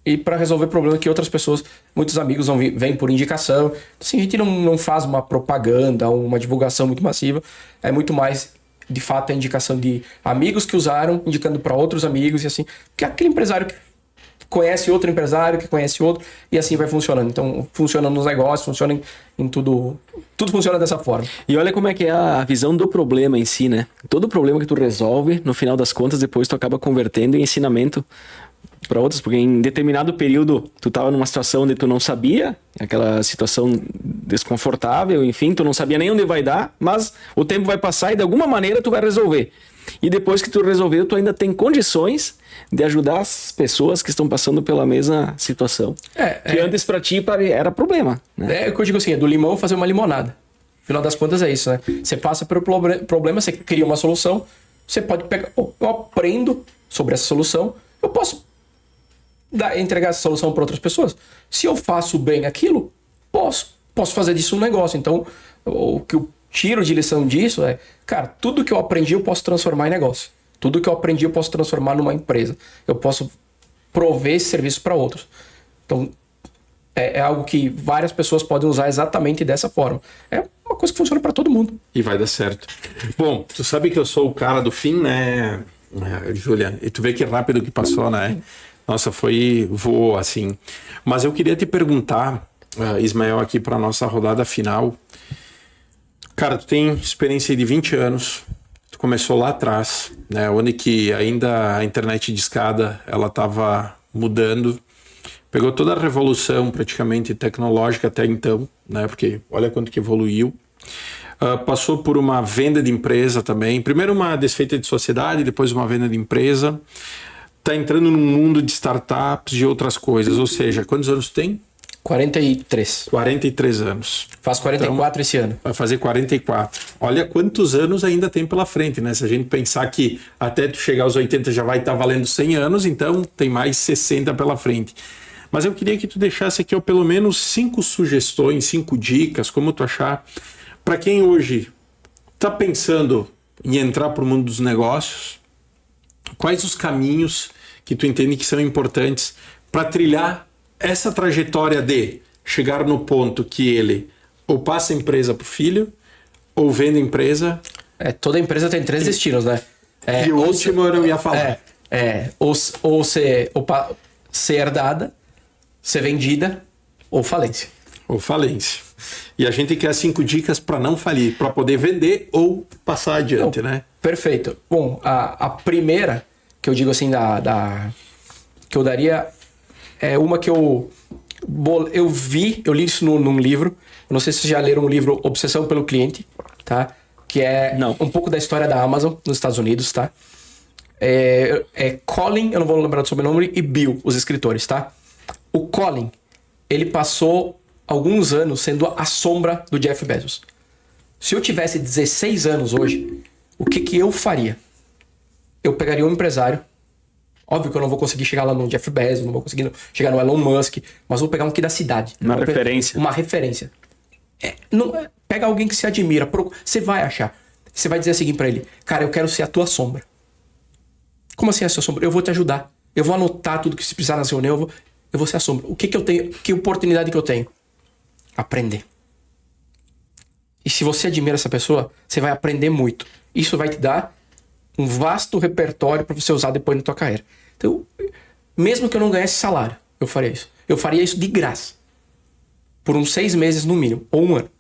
e para resolver problema que outras pessoas, muitos amigos vêm por indicação. Assim, a gente não faz uma propaganda, uma divulgação muito massiva. É muito mais, de fato, a indicação de amigos que usaram, indicando para outros amigos e assim. Porque aquele empresário que conhece outro empresário, que conhece outro, e assim vai funcionando. Então, funciona nos negócios, funciona em tudo. Tudo funciona dessa forma. E olha como é que é a visão do problema em si, né? Todo problema que tu resolve, no final das contas, depois tu acaba convertendo em ensinamento para outros, porque em determinado período tu estava numa situação onde tu não sabia, aquela situação desconfortável, enfim, tu não sabia nem onde vai dar, mas o tempo vai passar e de alguma maneira tu vai resolver. E depois que tu resolveu, tu ainda tem condições de ajudar as pessoas que estão passando pela mesma situação. Que antes para ti era problema. Né? É o que eu digo assim, é do limão fazer uma limonada. No final das contas é isso, né? Você passa pelo problema, você cria uma solução, você pode pegar, eu aprendo sobre essa solução, eu posso entregar essa solução para outras pessoas. Se eu faço bem aquilo, posso fazer disso um negócio. Então, O que eu tiro de lição disso é, cara, tudo que eu aprendi eu posso transformar em negócio. Tudo que eu aprendi eu posso transformar numa empresa. Eu posso prover esse serviço para outros. Então, é algo que várias pessoas podem usar exatamente dessa forma. É uma coisa que funciona para todo mundo. E vai dar certo. Bom, tu sabe que eu sou o cara do fim, né, Júlia? E tu vê que rápido que passou, né? Nossa, voou assim. Mas eu queria te perguntar, Ismael, aqui para nossa rodada final. Cara, tu tem experiência de 20 anos. Tu começou lá atrás, né? Onde que ainda a internet de escada, ela estava mudando. Pegou toda a revolução praticamente tecnológica até então, né? Porque olha quanto que evoluiu. Passou por uma venda de empresa também. Primeiro uma desfeita de sociedade, depois uma venda de empresa. Tá entrando num mundo de startups, de outras coisas. Ou seja, quantos anos tem? 43. 43 anos. Faz 44 esse ano. Vai fazer 44. Olha quantos anos ainda tem pela frente, né? Se a gente pensar que até tu chegar aos 80 já vai estar valendo 100 anos, então tem mais 60 pela frente. Mas eu queria que tu deixasse aqui pelo menos 5 sugestões, 5 dicas, como tu achar, para quem hoje está pensando em entrar para o mundo dos negócios, quais os caminhos que tu entende que são importantes para trilhar essa trajetória de chegar no ponto que ele ou passa a empresa para o filho, ou vende a empresa. Toda empresa tem 3 destinos, né? E o último eu não ia falar. Ou ser herdada, ser vendida, ou falência. Ou falência. E a gente quer 5 dicas para não falir, para poder vender ou passar adiante, né? Perfeito. Bom, a primeira que eu digo assim, que eu daria, é uma que eu li isso num livro. Eu não sei se vocês já leram o livro Obsessão pelo Cliente, tá? Que é um pouco da história da Amazon nos Estados Unidos, tá? Colin, eu não vou lembrar do sobrenome, e Bill, os escritores, tá? O Colin, ele passou alguns anos sendo a sombra do Jeff Bezos. Se eu tivesse 16 anos hoje, o que eu faria? Eu pegaria um empresário. Óbvio que eu não vou conseguir chegar lá no Jeff Bezos, não vou conseguir chegar no Elon Musk, mas vou pegar um aqui da cidade. Uma referência. Uma referência. Pega alguém que se admira. Você vai achar. Você vai dizer assim pra ele: cara, eu quero ser a tua sombra. Como assim a sua sombra? Eu vou te ajudar. Eu vou anotar tudo que se precisar na reunião. Eu vou ser a sombra. O que eu tenho? Que oportunidade que eu tenho? Aprender. E se você admira essa pessoa, você vai aprender muito. Isso vai te dar um vasto repertório para você usar depois na tua carreira. Então, mesmo que eu não ganhasse salário, eu faria isso. Eu faria isso de graça. Por uns 6 meses no mínimo, ou 1 ano.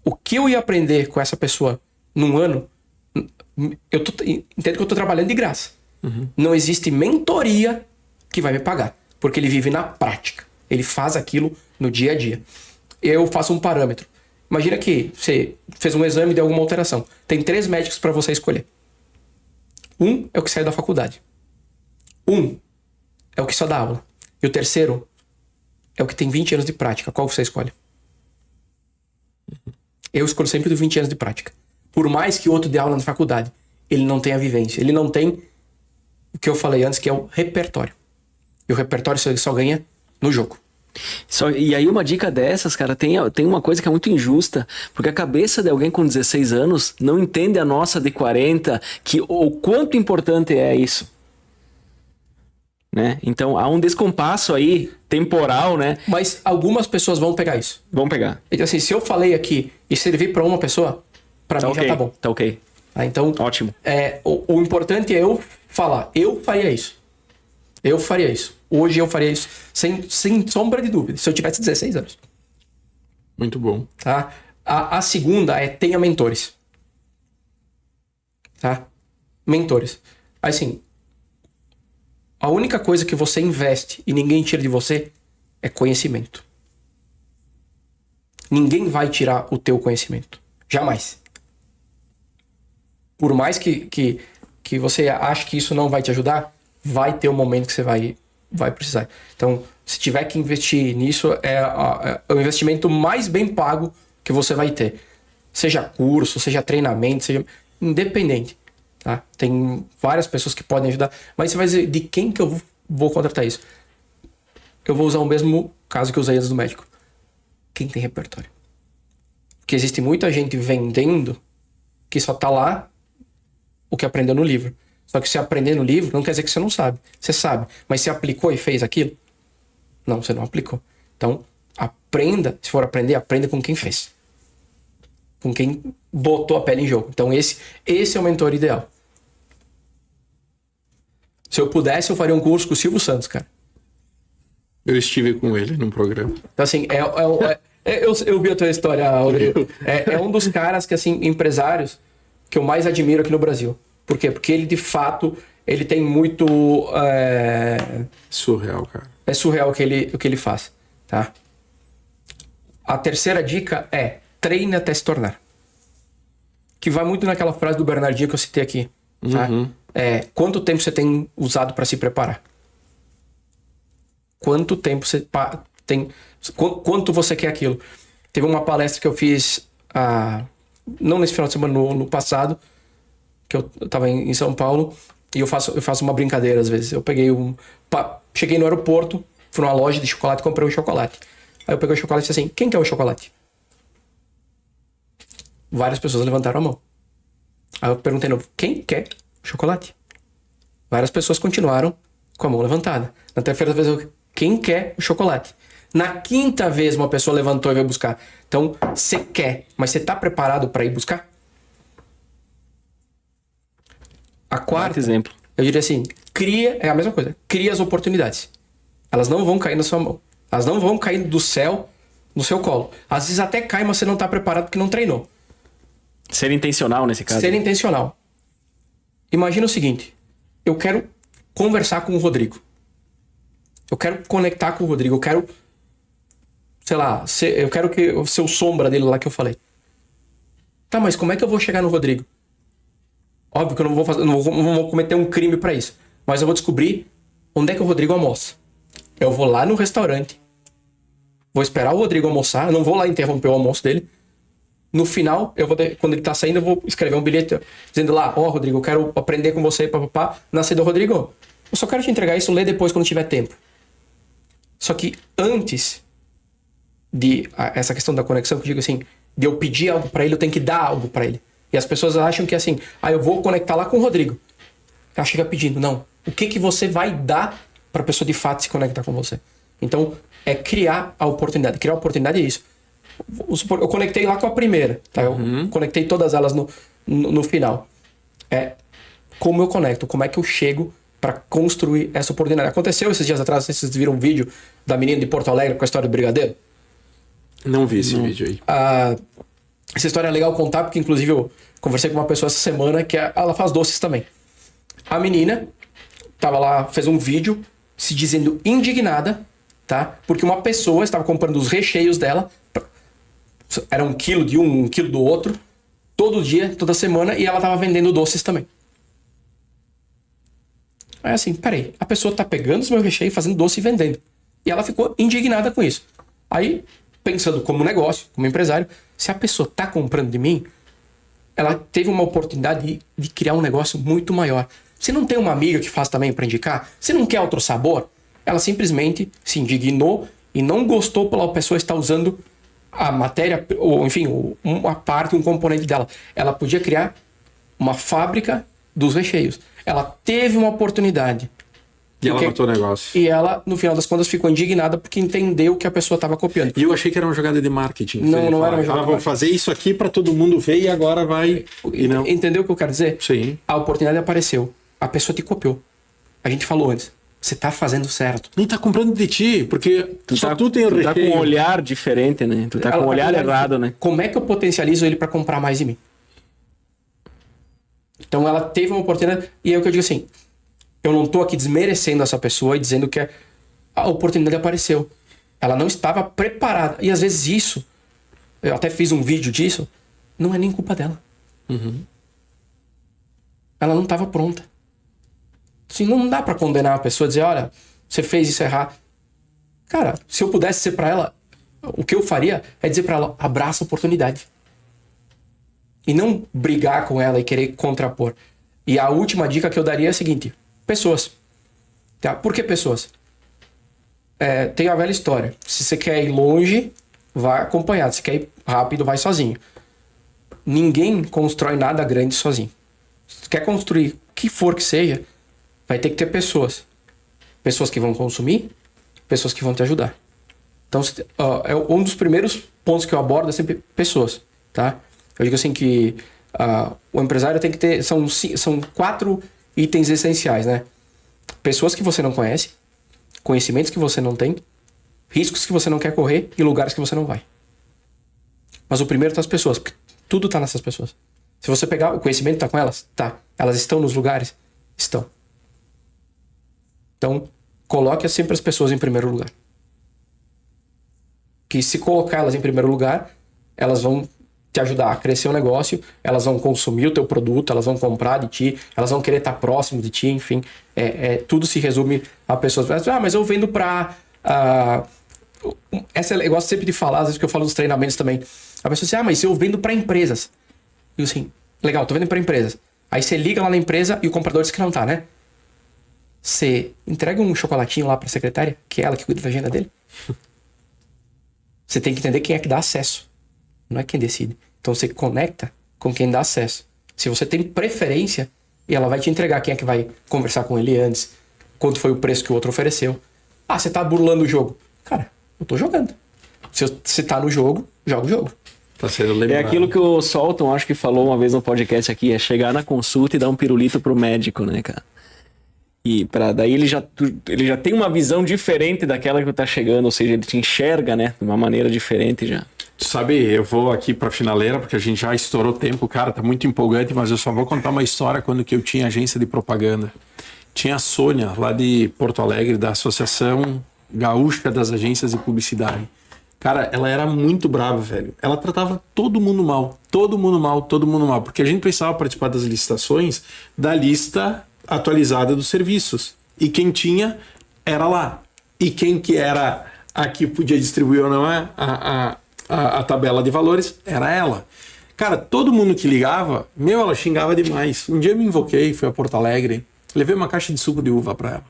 O que eu ia aprender com essa pessoa num ano, entendo que eu tô trabalhando de graça. Uhum. Não existe mentoria que vai me pagar, porque ele vive na prática. Ele faz aquilo no dia a dia. Eu faço um parâmetro. Imagina que você fez um exame e deu alguma alteração. Tem 3 médicos para você escolher. Um é o que saiu da faculdade. Um é o que só dá aula. E o terceiro é o que tem 20 anos de prática. Qual você escolhe? Eu escolho sempre do 20 anos de prática. Por mais que o outro dê aula na faculdade, ele não tem a vivência. Ele não tem o que eu falei antes, que é o repertório. E o repertório você só ganha no jogo. E aí uma dica dessas, cara, tem uma coisa que é muito injusta, porque a cabeça de alguém com 16 anos não entende a nossa de 40, que o quanto importante é isso. Né? Então há um descompasso aí, temporal, né? Mas algumas pessoas vão pegar isso. Vão pegar. Então assim, se eu falei aqui e servir para uma pessoa, para mim okay. já tá bom. Tá ok. Então, ótimo. O importante é eu falar, eu faria isso. Eu faria isso. Hoje eu faria isso sem sombra de dúvida, se eu tivesse 16 anos. Muito bom. Tá? A segunda é tenha mentores. Tá? Mentores. Assim, a única coisa que você investe e ninguém tira de você é conhecimento. Ninguém vai tirar o teu conhecimento. Jamais. Por mais que você ache que isso não vai te ajudar, vai ter um momento que você vai precisar. Então, se tiver que investir nisso, é o investimento mais bem pago que você vai ter. Seja curso, seja treinamento, seja independente. Tá? Tem várias pessoas que podem ajudar, mas você vai dizer, de quem que eu vou contratar isso? Eu vou usar o mesmo caso que eu usei antes do médico. Quem tem repertório? Porque existe muita gente vendendo que só tá lá o que aprendeu no livro. Só que se aprender no livro não quer dizer que você não sabe. Você sabe. Mas você aplicou e fez aquilo? Não, você não aplicou. Então, aprenda. Se for aprender, aprenda com quem fez. Com quem botou a pele em jogo. Então, esse é o mentor ideal. Se eu pudesse, eu faria um curso com o Silvio Santos, cara. Eu estive com ele num programa. Então, assim, eu vi a tua história, Rodrigo. É um dos caras que, assim, empresários que eu mais admiro aqui no Brasil. Por quê? Porque ele, de fato, ele tem muito... Surreal, cara. É surreal o que ele faz, tá? A terceira dica é treine até se tornar. Que vai muito naquela frase do Bernardinho que eu citei aqui, tá? Quanto tempo você tem usado para se preparar? Quanto tempo você tem... Quanto você quer aquilo? Teve uma palestra que eu fiz... não nesse final de semana, no passado, que eu tava em São Paulo, e eu faço uma brincadeira às vezes. Eu peguei cheguei no aeroporto, fui numa loja de chocolate e comprei um chocolate. Aí eu peguei o chocolate e disse assim, quem quer o chocolate? Várias pessoas levantaram a mão. Aí eu perguntei de novo, quem quer chocolate? Várias pessoas continuaram com a mão levantada. Na terceira vez quem quer o chocolate? Na quinta vez uma pessoa levantou e veio buscar. Então, você quer, mas você tá preparado para ir buscar? A quarta, exemplo. eu diria assim, é a mesma coisa. Cria as oportunidades. Elas não vão cair na sua mão. Elas não vão cair do céu no seu colo. Às vezes até cai, mas você não tá preparado porque não treinou. Ser intencional nesse caso. Ser intencional. Imagina o seguinte, eu quero conversar com o Rodrigo. Eu quero conectar com o Rodrigo. Eu quero, sei lá, eu quero ser o sombra dele lá que eu falei. Tá, mas como é que eu vou chegar no Rodrigo? Óbvio que eu não vou cometer um crime pra isso. Mas eu vou descobrir onde é que o Rodrigo almoça. Eu vou lá no restaurante. Vou esperar o Rodrigo almoçar. Eu não vou lá interromper o almoço dele. No final, quando ele tá saindo, eu vou escrever um bilhete dizendo lá, Rodrigo, eu quero aprender com você, papapá. Na saída, Rodrigo, eu só quero te entregar isso, lê depois quando tiver tempo. Só que antes de essa questão da conexão, que eu digo assim, de eu pedir algo pra ele, eu tenho que dar algo pra ele. E as pessoas acham que assim, eu vou conectar lá com o Rodrigo. Ela chega pedindo, não. O que você vai dar pra pessoa de fato se conectar com você? Então, é criar a oportunidade. Criar a oportunidade é isso. Eu conectei lá com a primeira, tá? Eu conectei todas elas no final. Como eu conecto, como é que eu chego para construir essa oportunidade. Aconteceu esses dias atrás, vocês viram um vídeo da menina de Porto Alegre com a história do brigadeiro? Não vi esse vídeo aí. Essa história é legal contar, porque inclusive eu conversei com uma pessoa essa semana que ela faz doces também. A menina tava lá, fez um vídeo se dizendo indignada, tá? Porque uma pessoa estava comprando os recheios dela, era 1 quilo de 1 quilo do outro, todo dia, toda semana, e ela tava vendendo doces também. Aí assim, peraí, a pessoa tá pegando os meus recheios, fazendo doce e vendendo. E ela ficou indignada com isso. Aí, pensando como negócio, como empresário, se a pessoa tá comprando de mim, ela teve uma oportunidade de criar um negócio muito maior. Você não tem uma amiga que faz também para indicar? Você não quer outro sabor? Ela simplesmente se indignou e não gostou pela pessoa estar usando a matéria, ou enfim, uma parte, um componente dela. Ela podia criar uma fábrica dos recheios. Ela teve uma oportunidade. E ela matou o negócio. E ela, no final das contas, ficou indignada porque entendeu que a pessoa estava copiando. E eu achei que era uma jogada de marketing. Não era uma jogada. Vou fazer isso aqui para todo mundo ver e agora vai... E não. Entendeu o que eu quero dizer? Sim. A oportunidade apareceu. A pessoa te copiou. A gente falou antes. Você tá fazendo certo. Nem tá comprando de ti, porque tu tem o recheio. Tu tá com um olhar diferente, né? Tu tá com um olhar errado, né? Como é que eu potencializo ele para comprar mais de mim? Então ela teve uma oportunidade. E é o que eu digo assim... Eu não tô aqui desmerecendo essa pessoa e dizendo que a oportunidade apareceu. Ela não estava preparada. E às vezes isso, eu até fiz um vídeo disso, não é nem culpa dela. Ela não estava pronta. Assim, não dá pra condenar a pessoa e dizer, olha, você fez isso errado. Cara, se eu pudesse dizer pra ela, o que eu faria é dizer pra ela, abraça a oportunidade. E não brigar com ela e querer contrapor. E a última dica que eu daria é a seguinte... Pessoas. Tá? Por que pessoas? Tem a velha história. Se você quer ir longe, vai acompanhado. Se quer ir rápido, vai sozinho. Ninguém constrói nada grande sozinho. Se quer construir o que for que seja, vai ter que ter pessoas. Pessoas que vão consumir, pessoas que vão te ajudar. Então, é um dos primeiros pontos que eu abordo é sempre pessoas, tá? Eu digo assim que o empresário tem que ter... São 4 itens essenciais, né? Pessoas que você não conhece, conhecimentos que você não tem, riscos que você não quer correr e lugares que você não vai. Mas o primeiro tá as pessoas, porque tudo tá nessas pessoas. Se você pegar o conhecimento, tá com elas? Tá. Elas estão nos lugares? Estão. Então, coloque sempre as pessoas em primeiro lugar. Que se colocar elas em primeiro lugar, elas vão te ajudar a crescer o negócio, elas vão consumir o teu produto, elas vão comprar de ti, elas vão querer estar próximo de ti, enfim. Tudo se resume a pessoas. Mas eu vendo pra... eu gosto sempre de falar, às vezes que eu falo nos treinamentos também. A pessoa diz, mas eu vendo pra empresas. E eu assim, legal, tô vendendo pra empresas. Aí você liga lá na empresa e o comprador diz que não tá, né? Você entrega um chocolatinho lá pra secretária, que é ela que cuida da agenda dele. Você tem que entender quem é que dá acesso. Não é quem decide. Então você conecta com quem dá acesso. Se você tem preferência, e ela vai te entregar quem é que vai conversar com ele antes, quanto foi o preço que o outro ofereceu. Você tá burlando o jogo. Cara, eu tô jogando. Se você tá no jogo, joga o jogo. Tá sendo lembrado. É aquilo que o Solton, acho que falou uma vez no podcast aqui, é chegar na consulta e dar um pirulito pro médico, né, cara? E daí ele já tem uma visão diferente daquela que tá chegando, ou seja, ele te enxerga, né, de uma maneira diferente já. Sabe, eu vou aqui pra finaleira, porque a gente já estourou tempo, cara, tá muito empolgante, mas eu só vou contar uma história quando que eu tinha agência de propaganda. Tinha a Sônia, lá de Porto Alegre, da Associação Gaúcha das Agências de Publicidade. Cara, ela era muito brava, velho. Ela tratava todo mundo mal, porque a gente precisava participar das licitações da lista atualizada dos serviços. E quem tinha era lá. E quem que era a que podia distribuir ou não a tabela de valores era ela. Cara, todo mundo que ligava, ela xingava demais. Um dia eu me invoquei, fui a Porto Alegre, levei uma caixa de suco de uva pra ela.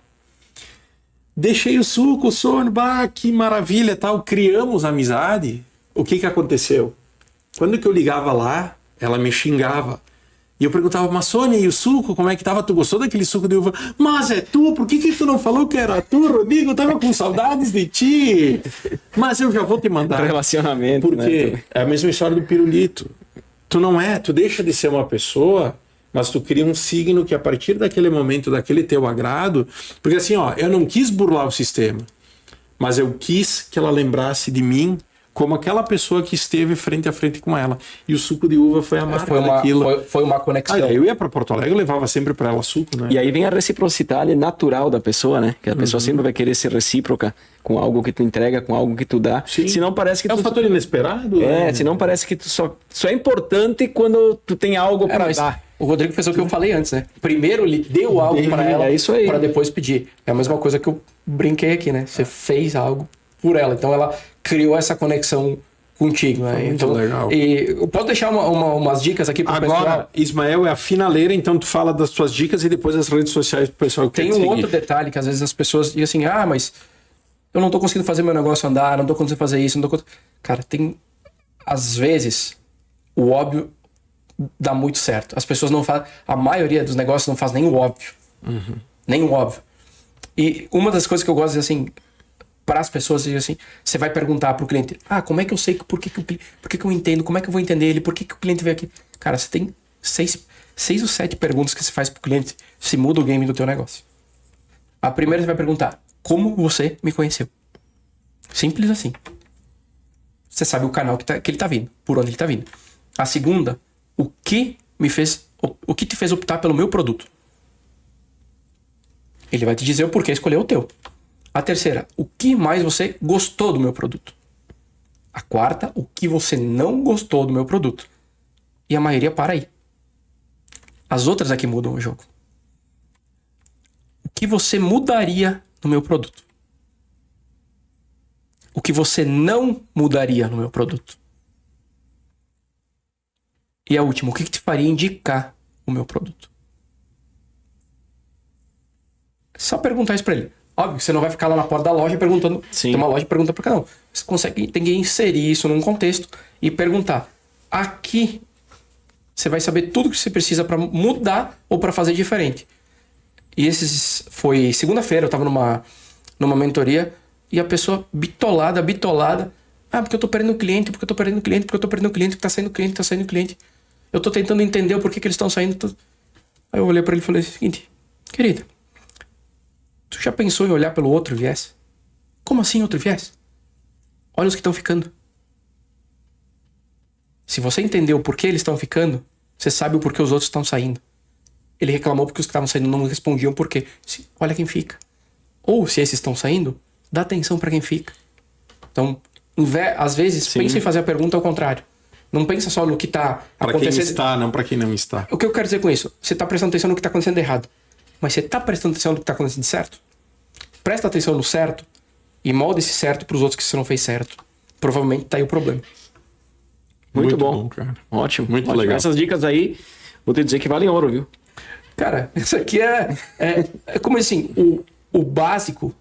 Deixei o suco, o sono, que maravilha, tal. Criamos amizade. O que aconteceu? Quando que eu ligava lá, ela me xingava. E eu perguntava, mas Sônia, e o suco, como é que tava? Tu gostou daquele suco de uva? Mas é tu, por que tu não falou que era tu, Rodrigo? Eu tava com saudades de ti. Mas eu já vou te mandar. Relacionamento, porque né? é a mesma história do pirulito. Tu deixa de ser uma pessoa, mas tu cria um signo que a partir daquele momento, daquele teu agrado, porque assim, eu não quis burlar o sistema, mas eu quis que ela lembrasse de mim como aquela pessoa que esteve frente a frente com ela. E o suco de uva foi a marca daquilo. Foi uma conexão. Eu ia para Porto Alegre, eu levava sempre para ela suco, né? E aí vem a reciprocidade natural da pessoa, né? Que a pessoa sempre vai querer ser recíproca com algo que tu entrega, com algo que tu dá. Sim. Senão parece que um fator inesperado. Né? Senão parece que tu só é importante quando tu tem algo para dar. O Rodrigo fez o que eu falei antes, né? Primeiro ele deu algo para ela, para depois pedir. É a mesma coisa que eu brinquei aqui, né? Você fez algo por ela, então ela criou essa conexão contigo, né? Então, legal. E eu posso deixar umas dicas aqui pro pessoal? Agora, Ismael, é a finaleira, então tu fala das tuas dicas e depois as redes sociais pro pessoal que tem um outro detalhe que às vezes as pessoas dizem assim, mas eu não tô conseguindo fazer meu negócio andar, não tô conseguindo fazer isso, Cara, às vezes o óbvio dá muito certo. As pessoas não fazem, a maioria dos negócios não faz nem o óbvio. Nem o óbvio. E uma das coisas que eu gosto de dizer assim, para as pessoas, assim, você vai perguntar pro cliente, como é que eu sei por que eu entendo, como é que eu vou entender ele, por que o cliente veio aqui? Cara, você tem 6 ou 7 perguntas que você faz pro cliente, se muda o game do teu negócio. A primeira você vai perguntar, como você me conheceu? Simples assim. Você sabe o canal que ele tá vindo, por onde ele tá vindo. A segunda, o que te fez optar pelo meu produto? Ele vai te dizer o porquê escolher o teu. A terceira, o que mais você gostou do meu produto? A quarta, o que você não gostou do meu produto? E a maioria para aí. As outras aqui mudam o jogo. O que você mudaria no meu produto? O que você não mudaria no meu produto? E a última, o que te faria indicar o meu produto? Só perguntar isso pra ele. Óbvio que você não vai ficar lá na porta da loja perguntando. Sim. Tem uma loja que pergunta pra cada um. Você tem que inserir isso num contexto e perguntar. Aqui, você vai saber tudo que você precisa para mudar ou para fazer diferente. E foi segunda-feira, eu estava numa mentoria e a pessoa bitolada. Porque eu tô perdendo cliente, porque tá saindo cliente. Eu tô tentando entender o porquê que eles estão saindo. Aí eu olhei pra ele e falei o seguinte: querida, tu já pensou em olhar pelo outro viés? Como assim outro viés? Olha os que estão ficando. Se você entendeu o porquê eles estão ficando, você sabe o porquê os outros estão saindo. Ele reclamou porque os que estavam saindo não respondiam por quê. Olha quem fica. Ou se esses estão saindo, dá atenção pra quem fica. Então, às vezes, pensa em fazer a pergunta ao contrário. Não pensa só no que está acontecendo. Para quem está, não para quem não está. O que eu quero dizer com isso? Você está prestando atenção no que está acontecendo errado. Mas você está prestando atenção no que está acontecendo certo? Presta atenção no certo e molda esse certo para os outros que você não fez certo. Provavelmente está aí o problema. Muito bom, cara. Ótimo. Muito ótimo. legal. Essas dicas aí, vou te dizer que valem ouro, viu? Cara, isso aqui é como assim, o básico,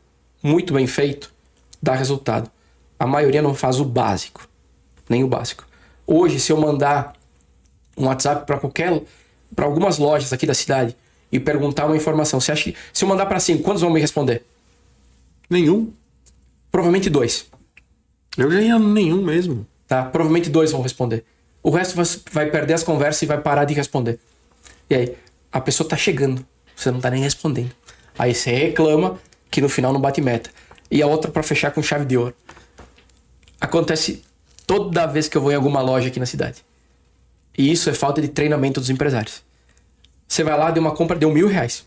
muito bem feito, dá resultado. A maioria não faz o básico. Nem o básico. Hoje, se eu mandar um WhatsApp para algumas lojas aqui da cidade e perguntar uma informação, você acha que se eu mandar para 5, quantos vão me responder? Nenhum. Provavelmente 2. Eu já ia nenhum mesmo. Tá? Provavelmente 2 vão responder. O resto vai perder as conversas e vai parar de responder. E aí, a pessoa tá chegando, você não tá nem respondendo. Aí você reclama que no final não bate meta. E a outra para fechar com chave de ouro. Acontece toda vez que eu vou em alguma loja aqui na cidade. E isso é falta de treinamento dos empresários. Você vai lá, deu uma compra, deu R$1.000.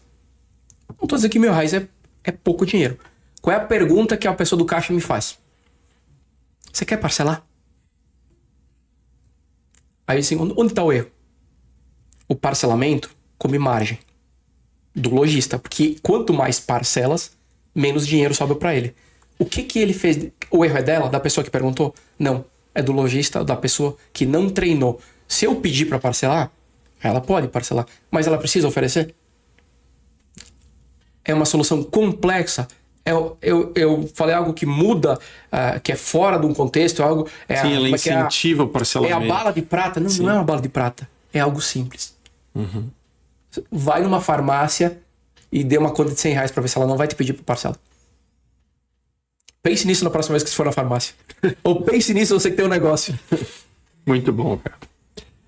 Não tô dizendo que R$1.000 é pouco dinheiro. Qual é a pergunta que a pessoa do caixa me faz? Você quer parcelar? Aí assim, onde está o erro? O parcelamento come margem do lojista, porque quanto mais parcelas, menos dinheiro sobra para ele. O que ele fez? O erro é dela, da pessoa que perguntou? Não, é do lojista, da pessoa que não treinou. Se eu pedir para parcelar, ela pode parcelar, mas ela precisa oferecer? É uma solução complexa. Eu falei algo que muda, que é fora de um contexto, algo... Sim, ela incentiva o parcelamento. É a bala de prata. Não, não é uma bala de prata. É algo simples. Uhum. Vai numa farmácia e dê uma conta de R$100 para ver se ela não vai te pedir para parcela. Pense nisso na próxima vez que você for na farmácia. Ou pense nisso você que tem um negócio. Muito bom, cara.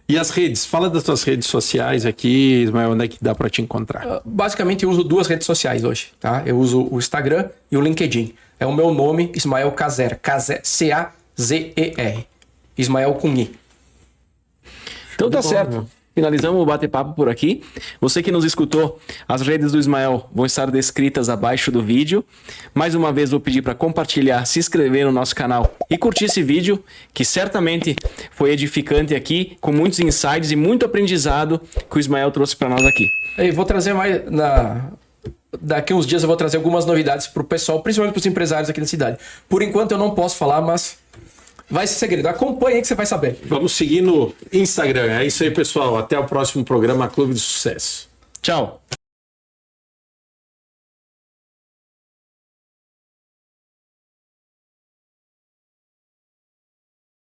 E as redes? Fala das tuas redes sociais aqui, Ismael, onde é que dá para te encontrar? Basicamente eu uso 2 redes sociais hoje, tá? Eu uso o Instagram e o LinkedIn. É o meu nome, Ismael Cazer. C-A-Z-E-R. Ismael com I. Então tá certo. Finalizamos o bate-papo por aqui. Você que nos escutou, as redes do Ismael vão estar descritas abaixo do vídeo. Mais uma vez vou pedir para compartilhar, se inscrever no nosso canal e curtir esse vídeo, que certamente foi edificante aqui, com muitos insights e muito aprendizado que o Ismael trouxe para nós aqui. E vou trazer mais... Daqui uns dias eu vou trazer algumas novidades para o pessoal, principalmente para os empresários aqui da cidade. Por enquanto eu não posso falar, mas... vai ser segredo. Acompanhe aí que você vai saber. Vamos seguir no Instagram. É isso aí, pessoal. Até o próximo programa Clube do Sucesso. Tchau.